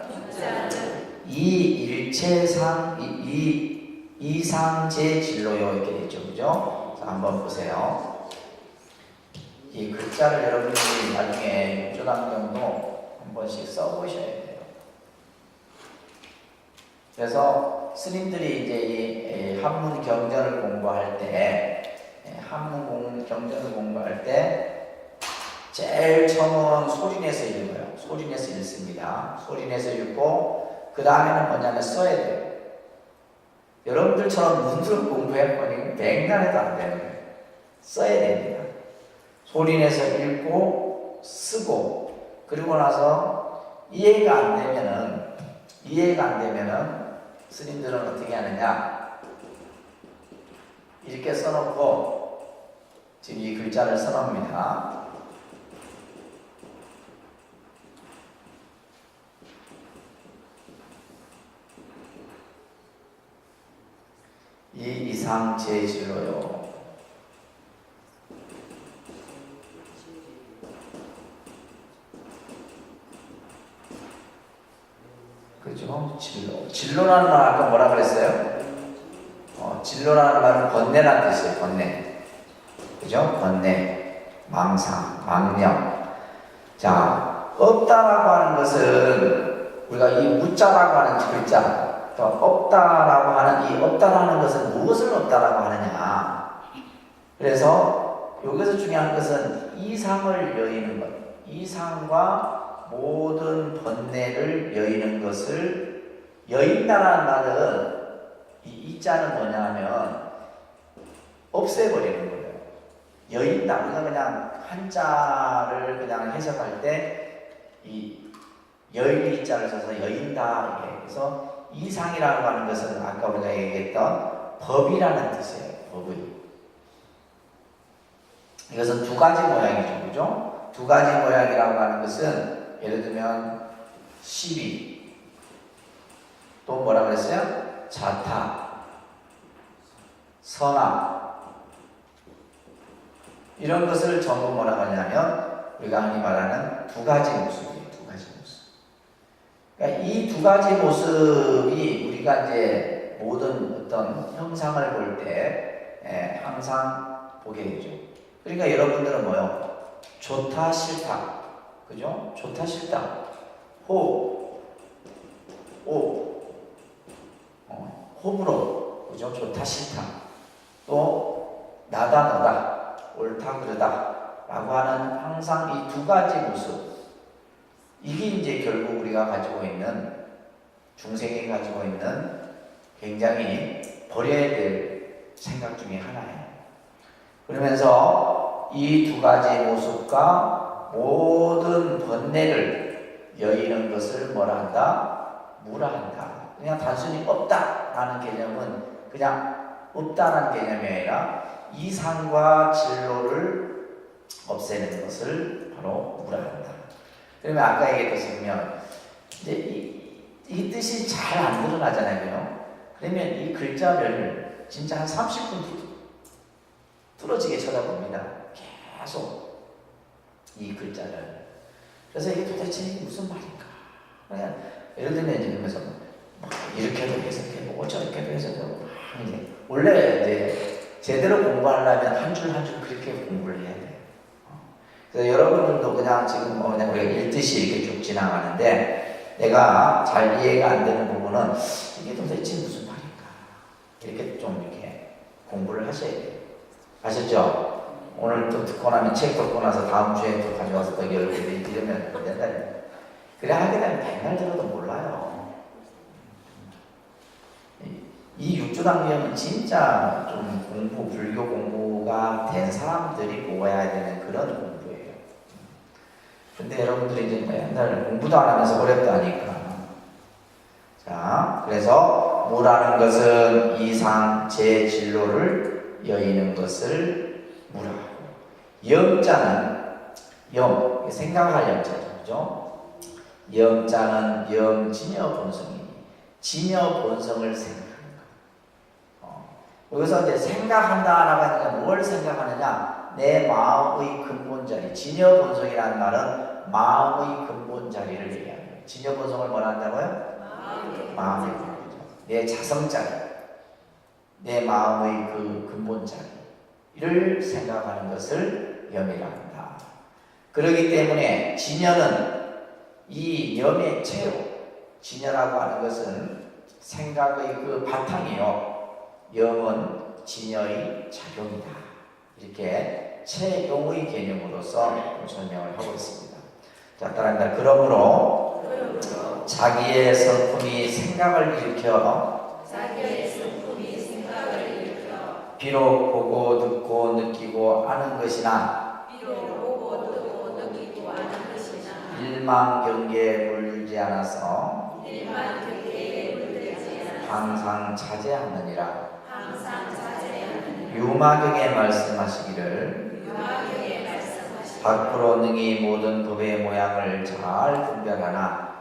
이상제 진로요 이렇게 되죠. 그죠? 자, 한번 보세요. 이 글자를 여러분들이 나중에 육조단경도 한 번씩 써보셔야 돼요. 그래서 스님들이 이제 이 한문 경전을 공부할 때, 경전을 공부할 때 제일 처음은 소리내서 읽어요. 소리내서 읽습니다. 소리내서 읽고 그 다음에는 뭐냐면 써야 돼요. 여러분들처럼 문수를 공부해보니 맹간해도 안 되는 거예요. 써야 됩니다. 소리내서 읽고 쓰고 그리고 나서 이해가 안 되면은 스님들은 어떻게 하느냐 이렇게 써놓고 지금 이 글자를 써놓습니다. 이 이상 제질로요. 그죠? 진로라는 말 아까 뭐라 그랬어요? 진로라는 말은 번뇌라는 뜻이에요. 번뇌. 그죠? 번뇌, 망상, 망념. 자, 없다라고 하는 것은 우리가 이 무자라고 하는 글자, 또 없다라고 하는 이 없다라는 것은 무엇을 없다라고 하느냐? 그래서 여기서 중요한 것은 이상을 여의는 것, 이상과 모든 번뇌를 여의는 것을 여인다라는 말은 이 자는 뭐냐면 없애버리는 거예요. 여인다. 우리가 그냥 한자를 그냥 해석할 때 이 여인이 자를 써서 여인다. 이게. 그래서 이상이라고 하는 것은 아까 우리가 얘기했던 법이라는 뜻이에요. 법의. 이것은 두 가지 모양이죠. 그죠? 두 가지 모양이라고 하는 것은 예를 들면 시비, 또 뭐라 그랬어요? 자타, 선악, 이런 것을 전부 뭐라고 하냐면 우리가 흔히 말하는 두 가지 모습이에요. 두 가지 모습. 그러니까 이 두 가지 모습이 우리가 이제 모든 어떤 형상을 볼 때 항상 보게 되죠. 그러니까 여러분들은 뭐요? 좋다 싫다, 그죠? 좋다 싫다, 호불호, 그죠? 좋다 싫다, 또 나다 너다, 옳다 그르다 라고 하는 항상 이 두 가지 모습, 이게 이제 결국 우리가 가지고 있는, 중생이 가지고 있는 굉장히 버려야 될 생각 중에 하나예요. 그러면서 이 두 가지 모습과 모든 번뇌를 여의는 것을 뭐라 한다? 무라한다. 그냥 단순히 없다라는 개념은 그냥 없다라는 개념이 아니라 이상과 진로를 없애는 것을 바로 무라한다. 그러면 아까 얘기했듯이면 이제 이 뜻이 잘 안 드러나잖아요. 그러면 이 글자를 진짜 한 30분 뚫어지게 쳐다봅니다. 계속 이 글자를. 그래서 이게 도대체 무슨 말인가? 그냥 예를 들면 이제 그러면서 이렇게도 해석해보고 저렇게도 해석해보고 이제 원래 이제 제대로 공부하려면 한 줄 한 줄 그렇게 공부를 해야 돼요. 그래서 여러분들도 그냥 지금 그냥 우리가 읽듯이 이렇게 쭉 지나가는데 내가 잘 이해가 안 되는 부분은 이게 도대체 무슨 말인가? 이렇게 좀 이렇게 공부를 하셔야 돼요. 아셨죠? 오늘 또 듣고 나면 책 듣고 나서 다음 주에 또 가져와서 또 열고 이러면 안 된다. 그래 하게 되면 백날 들어도 몰라요. 이 육조당경은 진짜 좀 공부, 불교 공부가 된 사람들이 모아야 되는 그런 공부예요. 근데 여러분들이 이제 맨날 공부도 안 하면서 어렵다니까. 자, 그래서 무라는 것은 이상 제 진로를 여의는 것을 무라하고, 영자는 영, 생각할 영자죠. 그죠? 영자는 영진여 본성이니 진여 본성을 생각하는 것. 여기서 이제 생각한다라고 하니까 뭘 생각하느냐? 내 마음의 근본 자리. 진여 본성이라는 말은 마음의 근본 자리를 얘기합니다. 진여 본성을 뭐라 한다고요? 마음의 근본 자리. 내 자성 자리. 내 마음의 그 근본 자리를 생각하는 것을 염이라 한다. 그렇기 때문에 진여는 이 염의 체로, 진여라고 하는 것은 생각의 그 바탕이요. 염은 진여의 작용이다. 이렇게 체용의 개념으로서 설명을 하고 있습니다. 자, 따라합니다. 그러므로 자기의 성품이 생각을 일으켜 비록 보고 듣고 느끼고 아는 것이나 일망경계에 물들지 않아서 항상 자제하느니라. 유마경에 말씀하시기를 밖으로 능히 모든 법의 모양을 잘 분별하나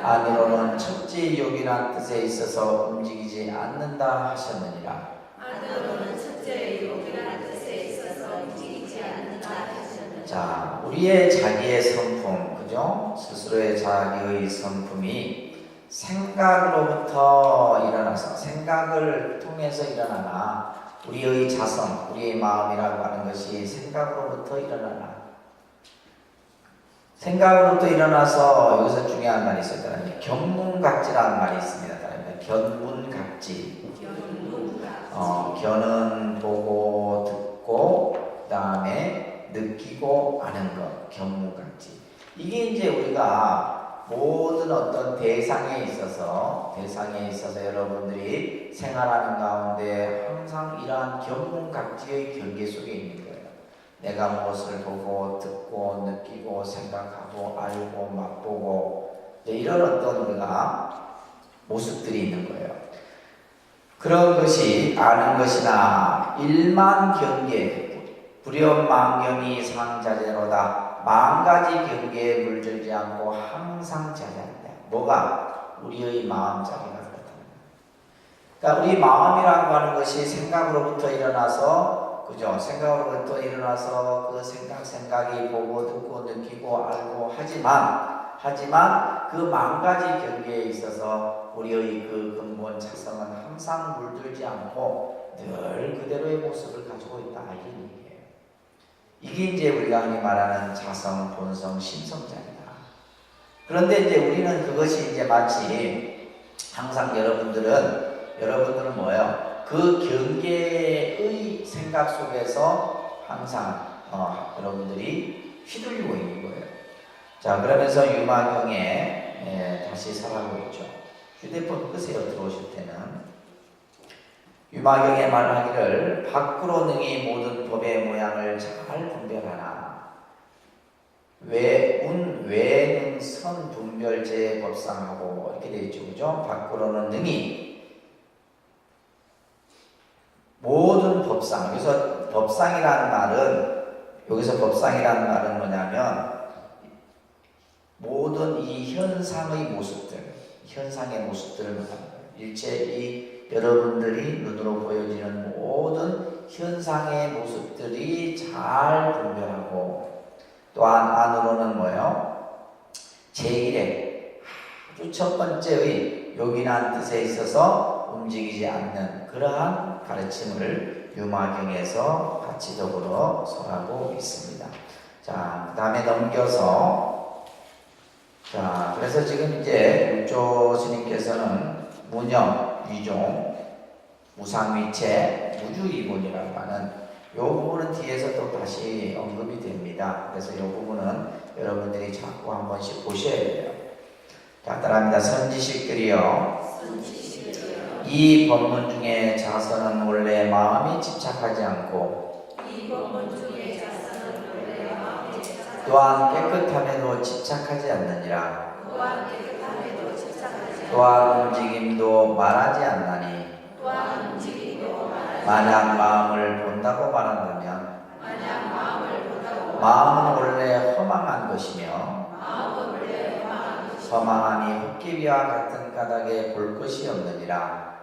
안으로는 첫째 욕이란 뜻에 있어서 움직이지 않는다 하셨느니라. 자, 우리의 자기의 성품, 그죠? 스스로의 자기의 성품이 생각으로부터 일어나서, 생각을 통해서 일어나나, 우리의 자성, 우리의 마음이라고 하는 것이 생각으로부터 일어나나. 생각으로부터 일어나서 여기서 중요한 말이 있었잖아요. 견문각지라는 말이 있습니다. 견문각지. 견은 보고 듣고 그다음에 느끼고 아는 것. 견문각지. 이게 이제 우리가 모든 어떤 대상에 있어서 여러분들이 생활하는 가운데 항상 이러한 견문각지의 경계 속에 있는 거예요. 내가 무엇을 보고 듣고 느끼고 생각하고 알고 맛보고 이런 어떤 우리가 모습들이 있는 거예요. 그런 것이 아는 것이나 일만 경계 불연망경이 상자제로다. 만가지 경계에 물들지 않고 항상 자제한다. 뭐가? 우리의 마음자리가 그렇다는 거예요. 그러니까 우리 마음이라고 하는 것이 생각으로부터 일어나서, 그죠? 생각으로부터 일어나서 그 생각이 보고 듣고 느끼고 알고 하지만 그 만가지 경계에 있어서 우리의 그 근본 자성은 항상 물들지 않고 늘 그대로의 모습을 가지고 있다. 이런 얘기예요. 이게 이제 우리가 흔히 말하는 자성, 본성, 심성자이다. 그런데 이제 우리는 그것이 이제 마치 항상 여러분들은 뭐예요? 그 경계의 생각 속에서 항상 여러분들이 휘둘리고 있는 거예요. 자, 그러면서 유마경에 다시 설하고 있죠. 휴대폰 끄세요. 들어오실 때는. 유마경에 말하기를 밖으로 능히 모든 법의 모양을 잘 분별하나 외는 선 분별제 법상하고 이렇게 되어 있죠. 그죠? 밖으로는 능히 모든 법상. 여기서 법상이라는 말은 뭐냐면 모든 이 현상의 모습들을 말하는 거예요. 일체 이 여러분들이 눈으로 보여지는 모든 현상의 모습들이 잘 분별하고, 또한 안으로는 뭐예요? 제1의 아주 첫 번째의 요긴한 뜻에 있어서 움직이지 않는 그러한 가르침을 유마경에서 가치적으로 설하고 있습니다. 자, 그 다음에 넘겨서, 자, 그래서 지금 이제 육조 스님께서는 문영, 위종, 무상위체, 무주이본이라고 하는 이 부분은 뒤에서 또 다시 언급이 됩니다. 그래서 이 부분은 여러분들이 자꾸 한 번씩 보셔야 돼요. 자, 따라합니다. 선지식들이여, 이 법문 중에 자선은 원래 마음이 집착하지 않고 또한 깨끗함에도 집착하지 않느니라. 또한 움직임도 말하지 않나니 만약 마음을 본다고 말한다면 마음은 원래 허망한 것이며 허망함이 헛기비와 같은 까닭에 볼 것이 없느니라.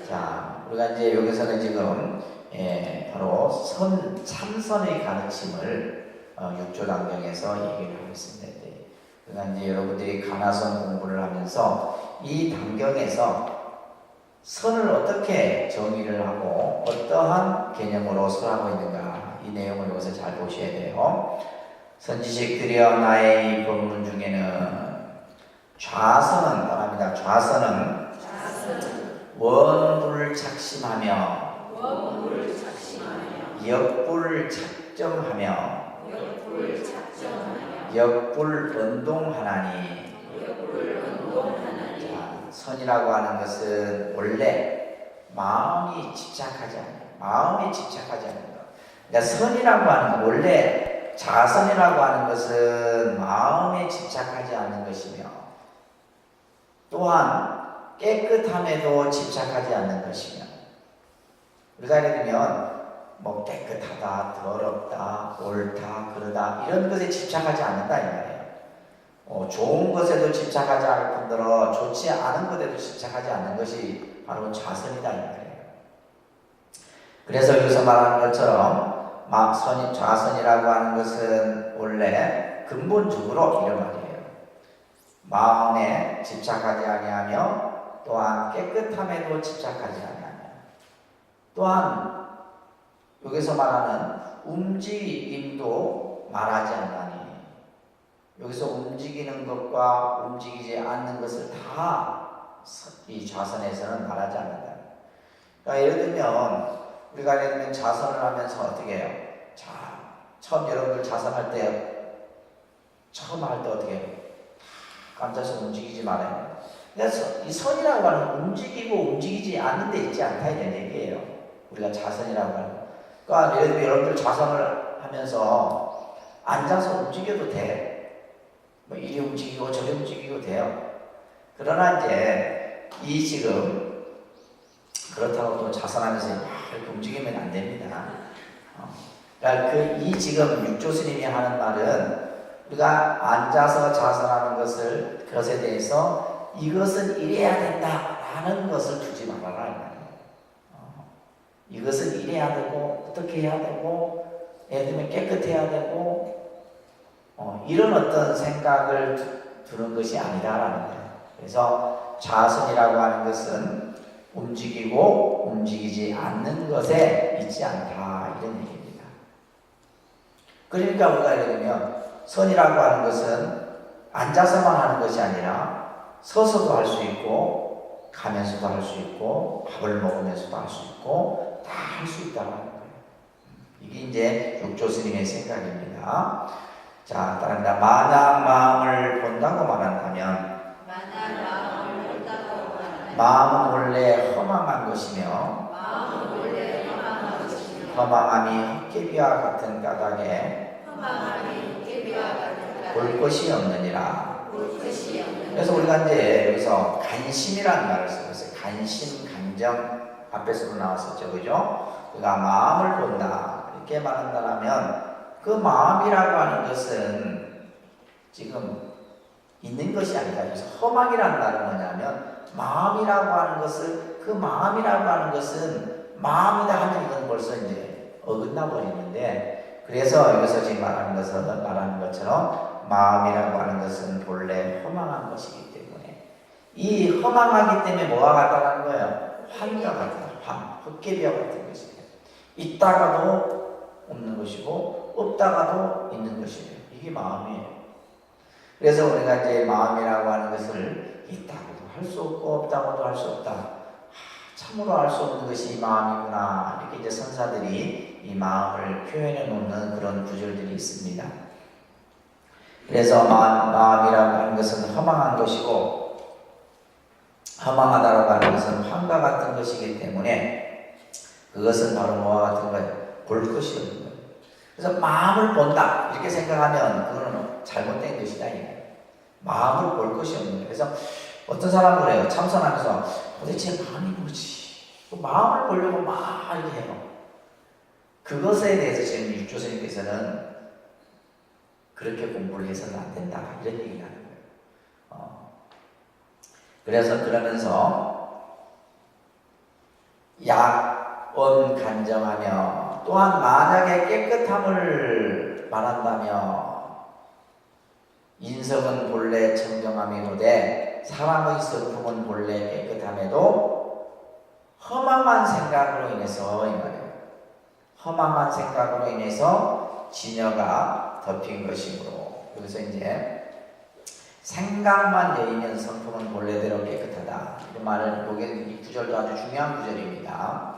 자, 우리가 이제 여기서는 지금 바로 참선의 가르침을 육조당경에서 얘기를 하고 있습니다. 그러니까 이제 여러분들이 가나선 공부를 하면서 이 당경에서 선을 어떻게 정의를 하고 어떠한 개념으로 설하고 있는가, 이 내용을 여기서 잘 보셔야 돼요. 선지식들이여, 나의 이 법문 중에는 좌선은 말합니다. 좌선은 원불을 작심하며 역불을 작정하며 역불 운동하나니. 자, 선이라고 하는 것은 원래 마음이 집착하지 않는 것. 그러니까 선이라고 하는 것, 원래 자선이라고 하는 것은 마음에 집착하지 않는 것이며, 또한 깨끗함에도 집착하지 않는 것이며, 우리가 예를 들면 뭐 깨끗하다, 더럽다, 옳다, 그러다 이런 것에 집착하지 않는다 이 말이에요. 좋은 것에도 집착하지 않을 뿐더러 좋지 않은 것에도 집착하지 않는 것이 바로 자선이다 이 말이에요. 그래서 여기서 말하는 것처럼 좌선이라고 하는 것은 원래 근본적으로 이런 말이에요. 마음에 집착하지 아니하며 또한 깨끗함에도 집착하지 아니하며, 또한 여기서 말하는 움직임도 말하지 않나니, 여기서 움직이는 것과 움직이지 않는 것을 다 이 자선에서는 말하지 않는다. 그러니까 예를 들면 우리가 예를 들면 자선을 하면서 어떻게 해요? 자, 처음 여러분들 자선할 때 처음 할 때 어떻게 해요? 앉아서 움직이지 말아요. 그래서 이 선이라고 하는 움직이고 움직이지 않는 데 있지 않다 이런 얘기예요. 우리가 자선이라고 하는 거. 그러니까 예를 들면 여러분들 자선을 하면서 앉아서 움직여도 돼. 뭐 이리 움직이고 저리 움직이고 돼요. 그러나 이제 이 지금 그렇다고 또 자선하면서 이렇게 움직이면 안 됩니다. 그러니까 이 지금 육조 스님이 하는 말은 우리가 앉아서 자선하는 것에 대해서 이것은 이래야 된다라는 것을 두지 말아라. 이것은 이래야 되고 어떻게 해야 되고 예를 들면 깨끗해야 되고 이런 어떤 생각을 두는 것이 아니다라는 거예요. 그래서 자선이라고 하는 것은 움직이고 움직이지 않는 것에 있지 않다 이런 얘기입니다. 그러니까 우리가 예를 들면 선이라고 하는 것은 앉아서만 하는 것이 아니라 서서도 할 수 있고 가면서도 할 수 있고 밥을 먹으면서도 할 수 있고 다 할 수 있다는 거예요. 이게 이제 육조 스님의 생각입니다. 자, 따릅니다. 만약 마음을 본다고 말한다면 마음은 원래 허망한 것이며 허망함이 헛개비와 같은 까닭에 볼 것이 없느니라. 그래서 우리가 이제 여기서 간심이라는 말을 쓰고 있어요. 간심, 감정 앞에서도 나왔었죠, 그죠? 우리가 마음을 본다 이렇게 말한다면 그 마음이라고 하는 것은 지금 있는 것이 아니다. 그래서 허망이라는 말은 뭐냐면 마음이라고 하는 것을 그 마음이라고 하는 것은 마음이다 하면 이건 벌써 이제 어긋나 버리는데 그래서 여기서 지금 말하는 것처럼 마음이라고 하는 것은 본래 허망한 것이기 때문에 이 허망하기 때문에 뭐가 같다는 거예요? 환과 같다. 환, 헛개비와 같은 것이에요. 있다가도 없는 것이고 없다가도 있는 것이에요. 이게 마음이에요. 그래서 우리가 이제 마음이라고 하는 것을 있다고도 할 수 없고 없다고도 할 수 없다. 참으로 알 수 없는 것이 마음이구나. 이렇게 이제 선사들이 이 마음을 표현해 놓는 그런 구절들이 있습니다. 그래서 마음이라고 하는 것은 허망한 것이고 허망하다고 하는 것은 환과 같은 것이기 때문에 그것은 바로 뭐와 같은 거예요? 볼 것이 없는 거예요. 그래서 마음을 본다 이렇게 생각하면 그거는 잘못된 것이다. 마음을 볼 것이 없는 거예요. 그래서 어떤 사람은 그래요. 참선하면서 도대체 마음이 뭐지? 마음을 보려고 막 이렇게 해요. 그것에 대해서 지금 육조스님께서는 그렇게 공부를 해서는 안 된다 이런 얘기를 하는 거예요. 그래서 그러면서 약언 간정하며 또한 만약에 깨끗함을 말한다며 인성은 본래 청정함이로되 사람의 성품은 본래 깨끗함에도 허망한 생각으로 인해서 이 말이에요. 허망한 생각으로 인해서 진여가 덮인 것이므로 여기서 이제 생각만 여이면 성품은 본래대로 깨끗하다. 이 말을 여기 이 구절도 아주 중요한 구절입니다.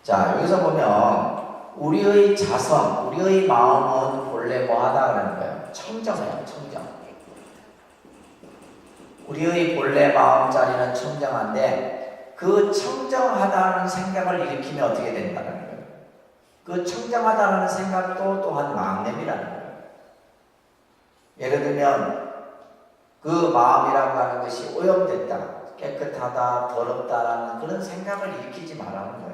자, 여기서 보면 우리의 자성, 우리의 마음은 본래 뭐 하다 그러는 거예요? 청정해요, 청정. 우리의 본래 마음자리는 청정한데 그 청정하다는 생각을 일으키면 어떻게 된다는 거예요? 그 청정하다는 생각도 또한 망념이라는 거예요. 예를 들면 그 마음이라고 하는 것이 오염됐다, 깨끗하다, 더럽다라는 그런 생각을 일으키지 말라는 거예요.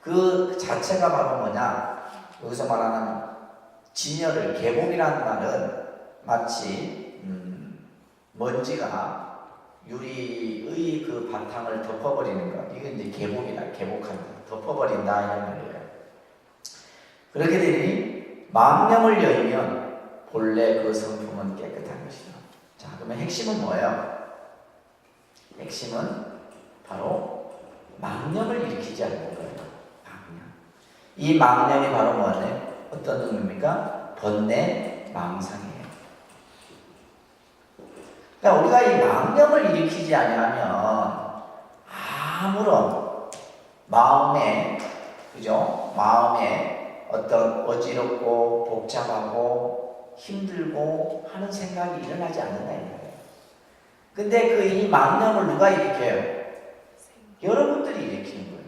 그 자체가 바로 뭐냐? 여기서 말하는 진여를, 계복이라는 말은 마치 먼지가 유리의 그 바탕을 덮어버리는 것. 이게 이제 계복이다, 계복한다, 덮어버린다 이런 말이에요. 그렇게 되니 망념을 여이면 본래 그 성품은 깨끗한 것이다. 자, 그러면 핵심은 뭐예요? 핵심은 바로 망념을 일으키지 않는 거예요. 망념. 이 망념이 바로 뭐냐? 어떤 놈입니까? 번뇌, 망상이에요. 그러니까 우리가 이 망념을 일으키지 아니하면 아무런 마음에, 그죠? 마음에 어떤 어지럽고 복잡하고 힘들고 하는 생각이 일어나지 않는다 이 말이에요. 근데 그 이 망념을 누가 일으켜요? 여러분들이 일으키는 거예요.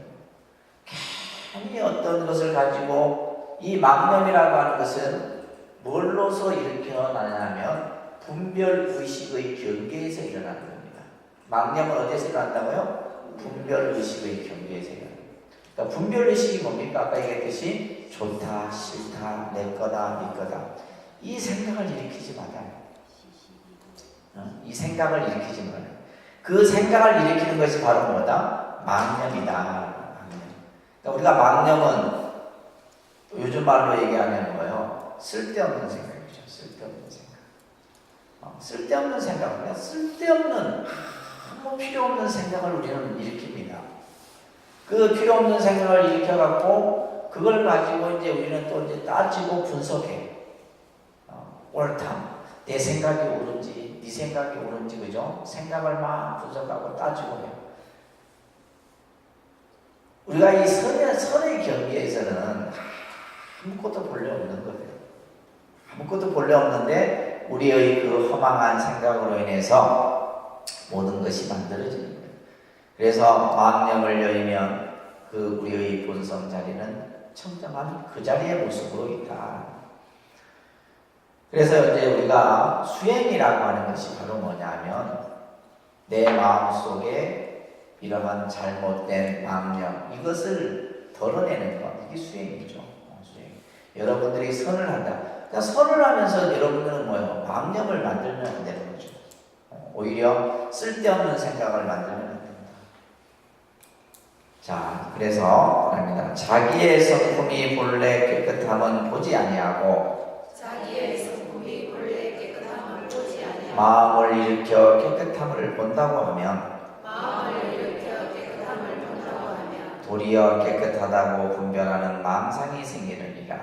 괜히 어떤 것을 가지고 이 망념이라고 하는 것은 뭘로서 일어나냐면 분별의식의 경계에서 일어나는 겁니다. 망념은 어디에서 일어난다고요? 분별의식의 경계에서 일어나는 겁니다. 그러니까 분별의식이 뭡니까? 아까 얘기했듯이 좋다, 싫다, 내 거다, 네 거다. 이 생각을 일으키지 말아요. 이 생각을 일으키지 말아요. 그 생각을 일으키는 것이 바로 뭐다? 망념이다. 망념. 그러니까 우리가 망념은 요즘 말로 얘기하면 뭐예요? 쓸데없는 생각이죠. 쓸데없는 생각. 쓸데없는 생각. 그냥 쓸데없는 아무 필요 없는 생각을 우리는 일으킵니다. 그 필요 없는 생각을 일으켜갖고 그걸 가지고 이제 우리는 또 이제 따지고 분석해. 옳다. 내 생각이 옳은지, 네 생각이 옳은지, 그죠? 생각을 막 분석하고 따지고 해요. 우리가 이 선의 경계에서는 아무것도 본래 없는 거예요. 아무것도 본래 없는데 우리의 그 허망한 생각으로 인해서 모든 것이 만들어지는 거예요. 그래서 망념을 여의면 그 우리의 본성 자리는 청정한 그 자리의 모습으로 있다. 그래서 이제 우리가 수행이라고 하는 것이 바로 뭐냐면 내 마음속에 이러한 잘못된 망념 이것을 덜어내는 것, 이게 수행이죠. 수행. 여러분들이 선을 한다. 그러니까 선을 하면서 여러분들은 뭐예요? 망념을 만들면 안 되는 거죠. 오히려 쓸데없는 생각을 만들면 안 됩니다. 자, 그래서 합니다. 자기의 성품이 본래 깨끗함은 보지 아니하고 자기의 성품이 본래 깨끗함을 보지 아니하고 마음을 일으켜 깨끗함을 본다고 하면 마음을 일으켜 깨끗함을 본다고 하면 도리어 깨끗하다고 분별하는 망상이 생기느니라.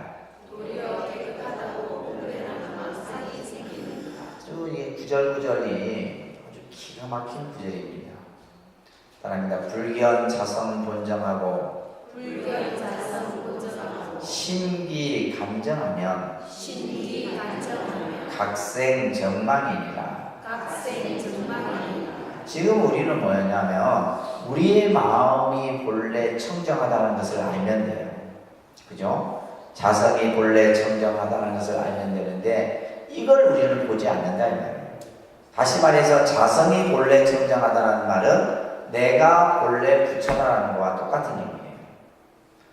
도리어 깨끗하다고 분별하는 망상이 생기느니라. 아주 이 구절구절이 아주 기가 막힌 구절입니다. 따라합니다. 불견 자성 본정하고 불견 자성 본정하고 신기 감정하면 신기 간정하며 각생 정망이니라. 각생 정망이니라. 지금 우리는 뭐였냐면 우리의 마음이 본래 청정하다는 것을 알면 돼요. 그죠? 자성이 본래 청정하다는 것을 알면 되는데 이걸 우리는 보지 않는다 이 말이에요. 다시 말해서 자성이 본래 청정하다는 말은 내가 본래 부처다라는 것과 똑같은 의미예요.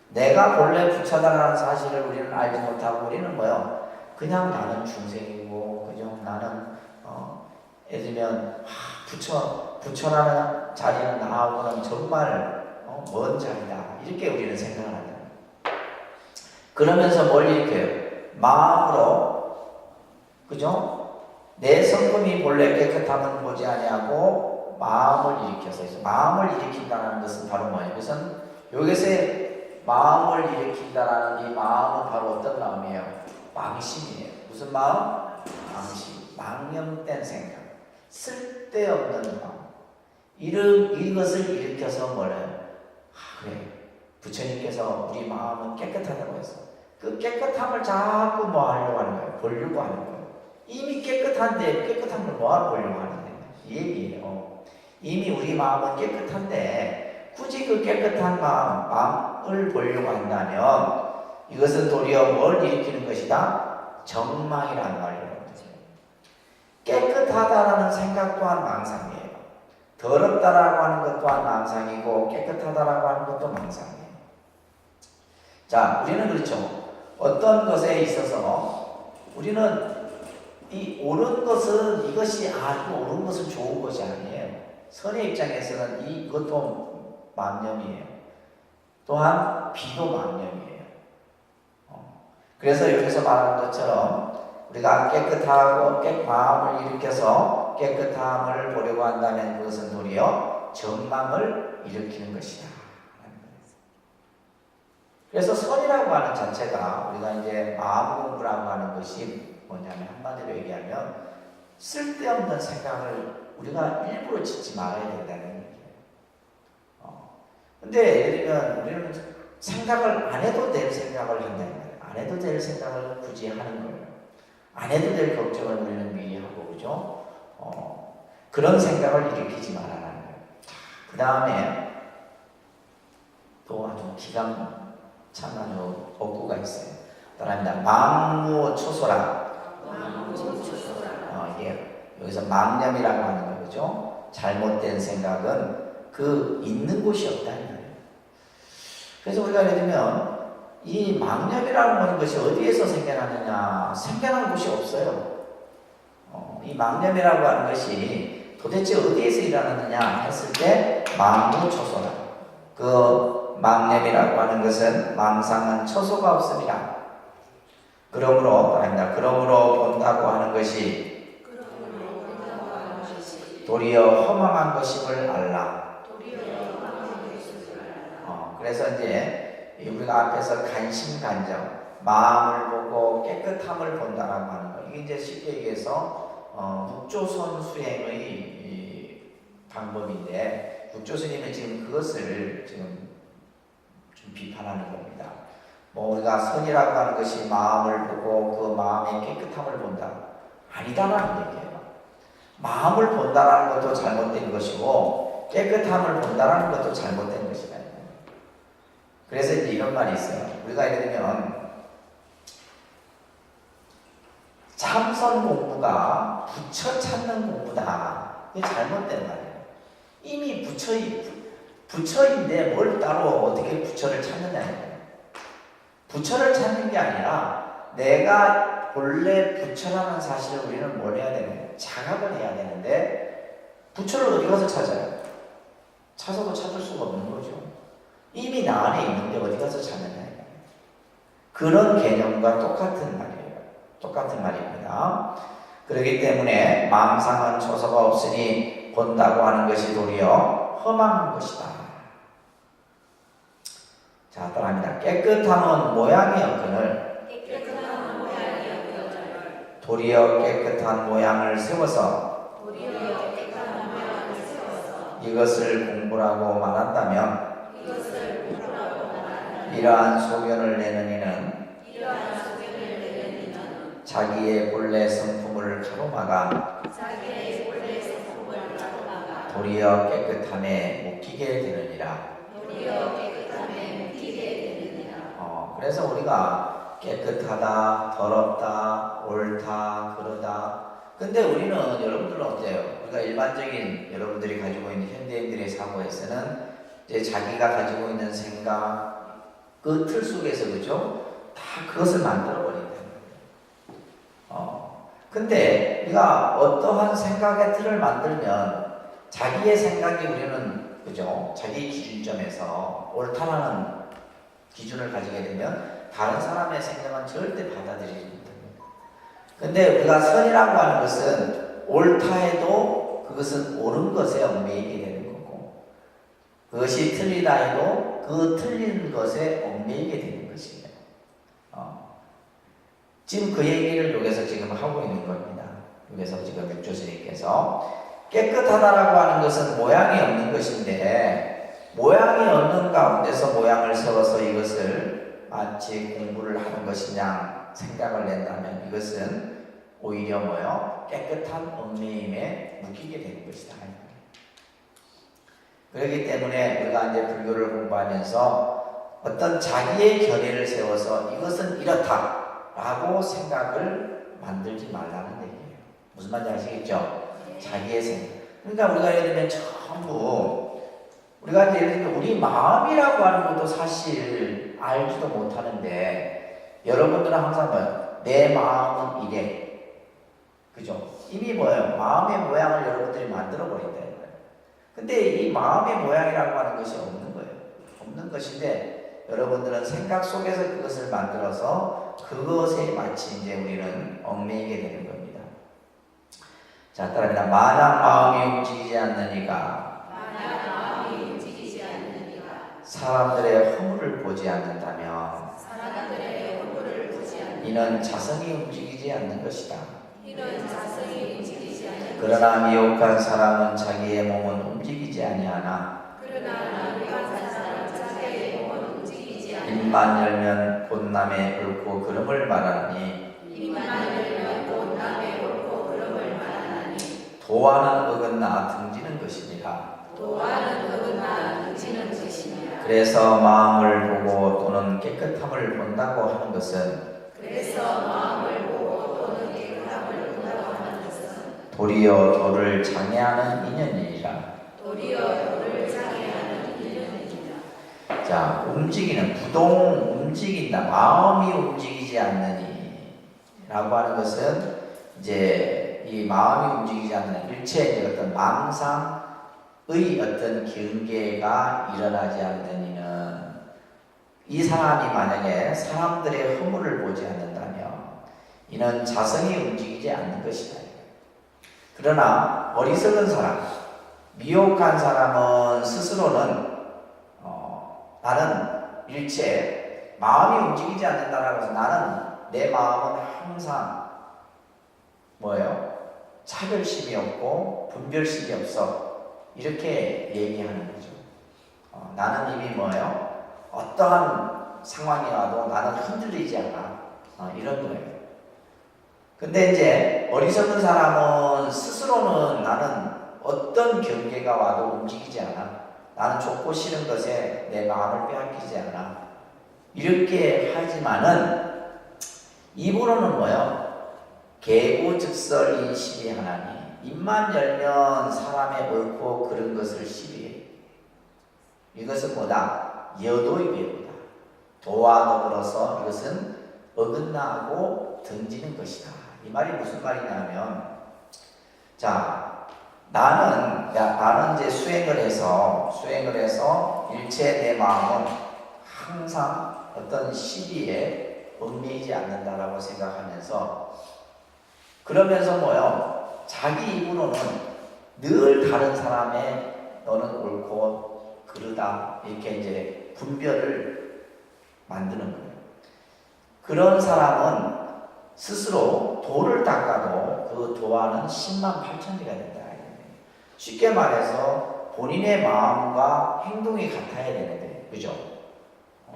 내가 본래 부처다라는 사실을 우리는 알지 못하고 우리는 뭐요? 그냥 나는 중생이고, 그죠? 나는 예를 들면 부처라는 자리는 나하고는 정말 먼 자리다. 이렇게 우리는 생각을 합니다. 그러면서 뭘 일으켜요? 마음으로, 그죠? 내 성품이 본래 깨끗함은 보지 아니하고 마음을 일으켜서 있어. 마음을 일으킨다는 것은 바로 뭐예요? 그것은 여기서 마음을 일으킨다라는 이 마음은 바로 어떤 마음이에요? 망심이에요. 무슨 마음? 망심. 망념된 생각. 쓸데없는 마음. 이것을 일으켜서 뭐래요? 그래. 부처님께서 우리 마음은 깨끗하다고 했어. 그 깨끗함을 자꾸 뭐 하려고 하는 거예요? 보려고 하는 거예요. 이미 깨끗한데 깨끗한 걸 뭐하러 보려고 하는데? 이 얘기예요. 이미 우리 마음은 깨끗한데 굳이 그 깨끗한 마음을 보려고 한다면 이것은 도리어 뭘 일으키는 것이다? 정망이라는 말이에요. 깨끗하다라는 생각 또한 망상이에요. 더럽다라고 하는 것 또한 망상이고 깨끗하다라고 하는 것도 망상이에요. 자, 우리는 그렇죠. 어떤 것에 있어서 우리는 이 옳은 것은 이것이 옳은 것은 좋은 것이 아니에요. 선의 입장에서는 이것도 망념이에요. 또한 비도 망념이에요. 그래서 여기서 말하는 것처럼 우리가 깨끗하고 마음을 일으켜서 깨끗함을 보려고 한다면 그것은 도리어 전망을 일으키는 것이다. 그래서 선이라고 하는 자체가 우리가 이제 마음 공부라고 하는 것이 뭐냐면 한마디로 얘기하면 쓸데없는 생각을 우리가 일부러 짓지 말아야 된다는 얘기예요. 근데 예를 들면 우리는 생각을 안 해도 될 생각을 한다는 거예요. 안 해도 될 생각을 굳이 하는 거예요. 안 해도 될 걱정을 우리는 미리 하고, 그죠? 그런 생각을 일으키지 말아라는 거예요. 그 다음에 또 아주 기가 참 아주 어구가 있어요. 따라합니다. 망무초소라. 이게 여기서 망념이라고 하는 거죠. 잘못된 생각은 그 있는 곳이 없다는 거예요. 그래서 우리가 예를 들면 이 망념이라고 하는 것이 어디에서 생겨나느냐, 생겨난 곳이 없어요. 이 망념이라고 하는 것이 도대체 어디에서 일어나느냐 했을 때 망무초소라. 그 망념이라고 하는 것은 망상은 초소가 없습니다. 그러므로 말합니다. 그러므로 본다고 하는 것이 도리어 허망한 것임을 알라. 그래서 이제 우리가 앞에서 간심간정, 마음을 보고 깨끗함을 본다라고 하는 거. 이게 이제 쉽게 얘기해서 북조선 수행의 이 방법인데 북조선님은 지금 그것을 지금 좀 비판하는 겁니다. 뭐 우리가 선이라고 하는 것이 마음을 보고 그 마음의 깨끗함을 본다. 아니다라는 얘기예요. 마음을 본다라는 것도 잘못된 것이고 깨끗함을 본다라는 것도 잘못된 것이다. 그래서 이제 이런 말이 있어요. 우리가 예를 들면 참선 공부가 부처 찾는 공부다. 이게 잘못된 말이에요. 이미 부처인데 뭘 따로 어떻게 부처를 찾느냐예요. 부처를 찾는 게 아니라 내가 본래 부처라는 사실을 우리는 뭘 해야 되는? 자각을 해야 되는데 부처를 어디 가서 찾아요? 찾아도 찾을 수가 없는 거죠. 이미 나 안에 있는데 어디 가서 찾느냐. 그런 개념과 똑같은 말이에요. 똑같은 말입니다. 그렇기 때문에 망상은 초소가 없으니 본다고 하는 것이 도리어 허망한 것이다. 자, 따라합니다. 깨끗함은 모양의 여건을 도리어 깨끗한 모양을 세워서 이것을 공부라고 말한다면 이러한 소견을 내는 이는 자기의 본래 성품을 가로막아 도리어 깨끗함에 묶이게 되느니라. 그래서 우리가 깨끗하다, 더럽다, 옳다, 그러다. 근데 우리는 여러분들은 어때요? 우리가 일반적인 여러분들이 가지고 있는 현대인들의 사고에서는 이제 자기가 가지고 있는 생각 그 틀 속에서 그죠? 다 그것을 만들어 버린다는 거예요. 근데 우리가 어떠한 생각의 틀을 만들면 자기의 생각이 우리는 그죠? 자기 기준점에서 옳다라는 기준을 가지게 되면 다른 사람의 생각은 절대 받아들이지 못합니다. 근데 우리가 선이라고 하는 것은 옳다 해도 그것은 옳은 것에 얽매이게 되는 거고 그것이 틀리다 해도 그 틀린 것에 얽매이게 되는 것이에요. 지금 그 얘기를 여기서 지금 하고 있는 겁니다. 여기서 지금 육조스님께서 깨끗하다라고 하는 것은 모양이 없는 것인데 모양이 없는 가운데서 모양을 세워서 이것을 마치 공부를 하는 것이냐 생각을 낸다면 이것은 오히려 뭐요? 깨끗한 얽매임에 묶이게 되는 것이다. 그렇기 때문에 우리가 이제 불교를 공부하면서 어떤 자기의 견해를 세워서 이것은 이렇다라고 생각을 만들지 말라는 얘기예요. 무슨 말인지 아시겠죠? 자기의 생각. 그러니까 우리가 예를 들면 전부 우리가 이제 예를 들면 우리 마음이라고 하는 것도 사실 알지도 못하는데 여러분들은 항상 뭐예요? 내 마음은 이래. 그죠? 이미 뭐예요? 마음의 모양을 여러분들이 만들어 버린다는 거예요. 근데 이 마음의 모양이라고 하는 것이 없는 거예요. 없는 것인데 여러분들은 생각 속에서 그것을 만들어서 그것에 마치 이제 우리는 얽매이게 되는 겁니다. 자, 따라합니다. 만약 마음이 움직이지 않느니가 사람들의 허물을 보지 않는다면 이는 자성이 움직이지 않는 것이다. 그러나 미혹한 사람은 자기의 몸은 움직이지 아니하나 입만 열면 본남에 옳고 그름을 말하니 도와는 어긋나 등지는 것이니라. 그래서 마음을 보고 또는 깨끗함을 본다고 하는 것은 도리어 도를 장애하는 인연이니라. 자, 움직이는 부동 움직인다. 마음이 움직이지 않느니 라고 하는 것은 이제 이 마음이 움직이지 않는 일체의 어떤 망상의 어떤 경계가 일어나지 않는 이는 이 사람이 만약에 사람들의 허물을 보지 않는다면 이는 자성이 움직이지 않는 것이다. 그러나 어리석은 사람, 미혹한 사람은 스스로는 나는 일체 마음이 움직이지 않는다라고 해서 나는 내 마음은 항상 뭐예요? 차별심이 없고 분별심이 없어. 이렇게 얘기하는 거죠. 나는 이미 뭐예요? 어떠한 상황이 와도 나는 흔들리지 않아. 이런 거예요. 근데 이제 어리석은 사람은 스스로는 나는 어떤 경계가 와도 움직이지 않아. 나는 좋고 싫은 것에 내 마음을 빼앗기지 않아. 이렇게 하지만은 입으로는 뭐예요? 개고즉설이 시비하나니 입만 열면 사람의 옳고 그른 것을 시비해. 이것은 뭐다? 여도의 배우다. 도와 더불어서 이것은 어긋나고 등지는 것이다. 이 말이 무슨 말이냐면, 자, 나는 이제 수행을 해서 일체 내 마음은 항상 어떤 시비에 얽매이지 않는다라고 생각하면서, 그러면서 뭐요? 자기 입으로는 늘 다른 사람의 너는 옳고 그르다 이렇게 이제 분별을 만드는 거예요. 그런 사람은 스스로 도를 닦아도 그 도화는 10만 8천리가 된다. 쉽게 말해서 본인의 마음과 행동이 같아야 되는데, 그죠?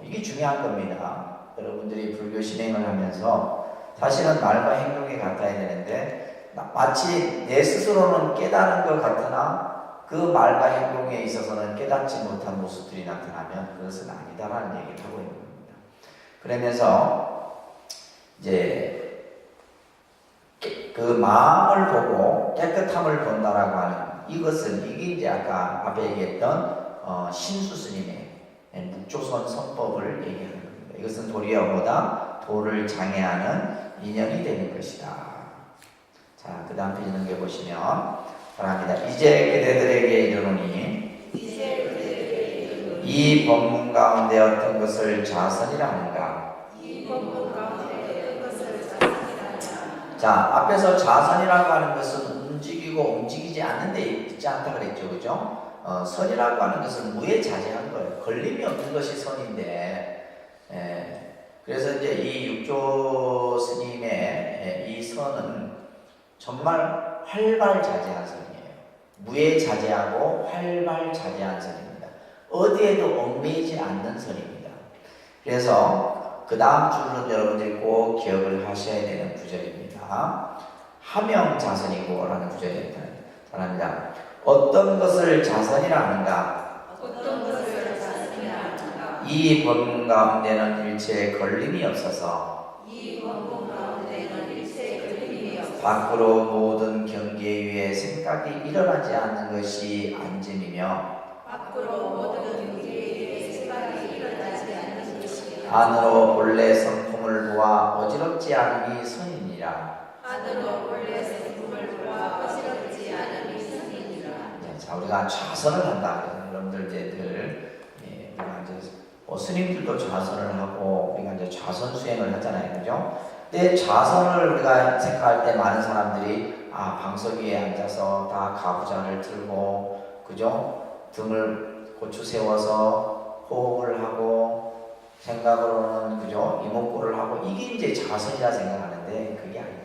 이게 중요한 겁니다. 여러분들이 불교 진행을 하면서 사실은 말과 행동이 같아야 되는데 마치 내 스스로는 깨달은 것 같으나 그 말과 행동에 있어서는 깨닫지 못한 모습들이 나타나면 그것은 아니다라는 얘기를 하고 있는 겁니다. 그러면서 이제 그 마음을 보고 깨끗함을 본다라고 하는 이것은 이게 이제 아까 앞에 얘기했던 신수 스님의 묵조선 선법을 얘기하는 겁니다. 이것은 도리어보다 도를 장애하는 인연이 되는 것이다. 자, 그 다음 페이지 넘겨보시면 바랍니다. 이제 그대들에게 이르노니 이 법문 가운데 어떤 것을 자선이라 하는가? 자, 앞에서 자선이라고 하는 것은 움직이고 움직이지 않는 데 있지 않다 그랬죠. 그죠? 선이라고 하는 것은 무에자제한 거예요. 걸림이 없는 것이 선인데, 그래서 이제 이 육조 스님의 이 선은 정말 활발자제한 선이에요. 무에자제하고 활발자제한 선입니다. 어디에도 얽매이지 않는 선입니다. 그래서 그 다음 줄은 여러분들이 꼭 기억을 하셔야 되는 구절입니다. 하명자선이고 라는 구절이 나타납니다. 어떤 것을 자선이라 하는가? 이 법문 가운데는 일체의 걸림이 없어서 밖으로 모든 경계 위에 생각이 일어나지 않는 것이 안짐이며 안으로 본래 성품을 보아 어지럽지 않음이 선이니라. 자, 우리가 좌선을 한다. 여러분들 이제 우리가 이제 스님들도 좌선을 하고 우리가 이제 좌선 수행을 하잖아요, 그죠? 근데 좌선을 우리가 생각할 때 많은 사람들이 방석 위에 앉아서 다 가부좌를 들고, 그죠? 등을 고추 세워서 호흡을 하고, 생각으로는, 그죠? 이목구를 하고, 이게 이제 자선이라 생각하는데, 그게 아니다.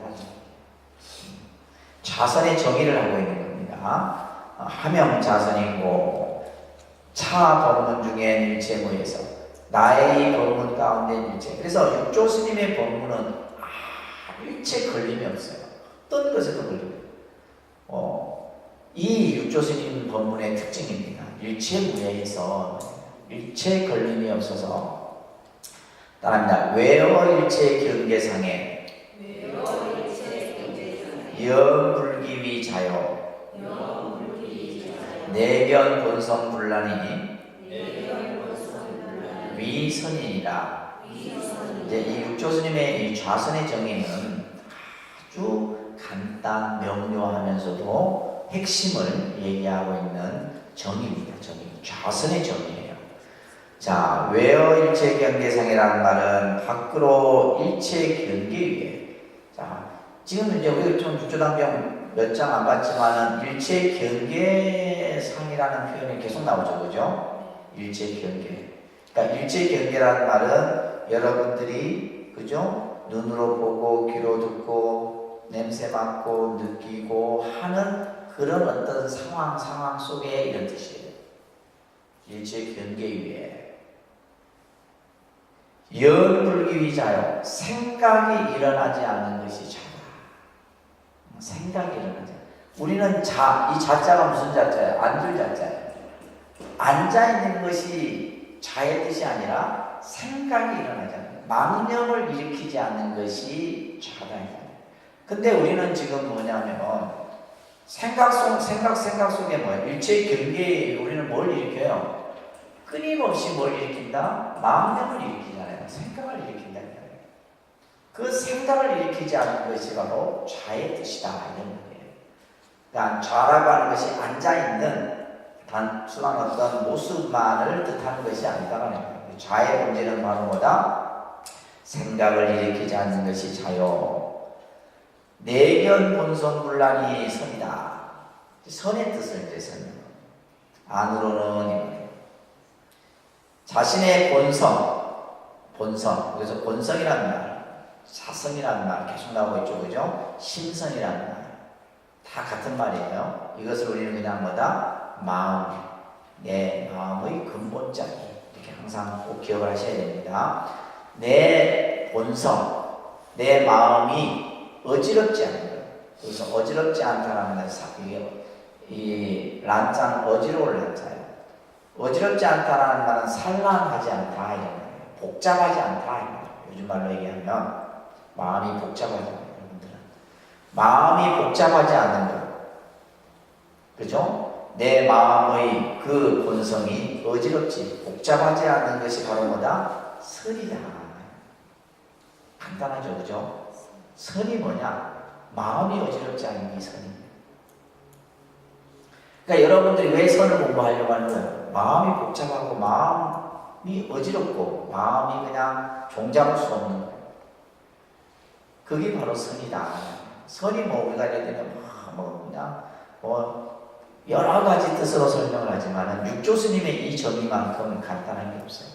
자선의 정의를 하고 있는 겁니다. 하명 자선이고, 차 법문 중에 일체무에서 나의 이 법문 가운데 일체. 그래서 육조 스님의 법문은 일체 걸림이 없어요. 어떤 것에도 걸림이 없어요. 이 육조 스님 법문의 특징입니다. 일체무에서 일체 걸림이 없어서 따라합니다. 외어 일체 경계상에 영불기위 자요 내변 본성 분란이 위선이니라. 이제 이 육조 스님의 이 좌선의 정의는 아주 간단 명료하면서도 핵심을 얘기하고 있는 정의입니다. 정의. 좌선의 정의예요. 자, 외어 일체 경계상이라는 말은 밖으로 일체 경계 위에. 자, 지금 이제 우리가 좀 육조단경 몇 장 안 봤지만은 일체 경계상이라는 표현이 계속 나오죠, 그죠? 일체 경계. 그러니까 일체 경계라는 말은 여러분들이 그죠? 눈으로 보고 귀로 듣고 냄새 맡고 느끼고 하는 그런 어떤 상황 속에 이런 뜻이에요. 일체 경계 위에 영불기위자요. 생각이 일어나지 않는 것이 자다. 생각이 일어나지. 우리는 이 자자가 무슨 자자예요? 앉을 자자예요. 앉아 있는 것이 자의 뜻이 아니라 생각이 일어나지 않는, 망념을 일으키지 않는 것이 자다입니다. 근데 우리는 지금 뭐냐면 생각 속에 뭐예요? 일체 경계에 우리는 뭘 일으켜요? 끊임없이 뭘 일으킨다? 망념을 일으키잖아요. 생각을 일으킨다. 그 생각을 일으키지 않는 것이 바로 자의 뜻이다. 이런 거예요. 그러니까 좌라고 하는 것이 앉아있는 단순한 어떤 모습만을 뜻하는 것이 아니다. 자의 본질은 바로 뭐다? 생각을 일으키지 않는 것이 자요. 내견 본성 분란이 선이다. 선의 뜻을 이제 설명. 안으로는 이거예요. 자신의 본성. 그래서 본성이라는 말, 사성이라는 말 계속 나오고 있죠, 그죠? 심성이라는 말, 다 같은 말이에요. 이것을 우리는 그냥 뭐다? 마음, 내 마음의 근본자리, 이렇게 항상 꼭 기억을 하셔야 됩니다. 내 본성, 내 마음이 어지럽지 않는 거예요. 그래서 어지럽지 않다라는 말은 이 란자는 어지러울 란자예요. 어지럽지 않다라는 말은 산란하지 않다 이런 거예요. 복잡하지 않다 이런 거예요. 요즘 말로 얘기하면 마음이 복잡하지 않아요. 여러분들은 마음이 복잡하지 않는 것, 그죠? 내 마음의 그 본성이 어지럽지 복잡하지 않는 것이 바로 뭐다? 선이다. 간단하죠, 그죠? 선이 뭐냐? 마음이 어지럽지 않는 게 선입니다. 그러니까 여러분들이 왜 선을 공부하려고 하는 거예요? 마음이 복잡하고 마음이 어지럽고 마음이 그냥 종잡을 수 없는 거예요. 그게 바로 선이다. 선이 뭐 우리가 예를 들면 그냥 여러 가지 뜻으로 설명을 하지만 육조 스님의 이 정의만큼은 간단한 게 없어요.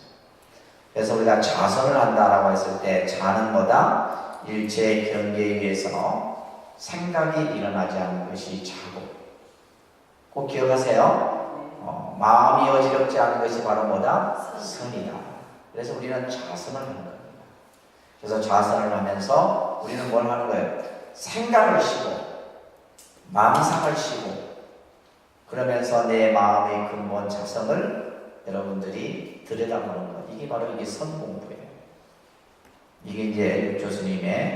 그래서 우리가 좌선을 한다라고 했을 때 자는 뭐다? 일체 경계에 의해서 생각이 일어나지 않는 것이 자고. 꼭 기억하세요. 마음이 어지럽지 않은 것이 바로 뭐다? 선이다. 그래서 우리는 좌선을 하는 겁니다. 그래서 좌선을 하면서 우리는 뭘 하는 거예요? 생각을 쉬고 망상을 쉬고 그러면서 내 마음의 근본 자성을 여러분들이 들여다보는 것. 이게 바로 이게 선공부예요. 이게 이제 육조 스님의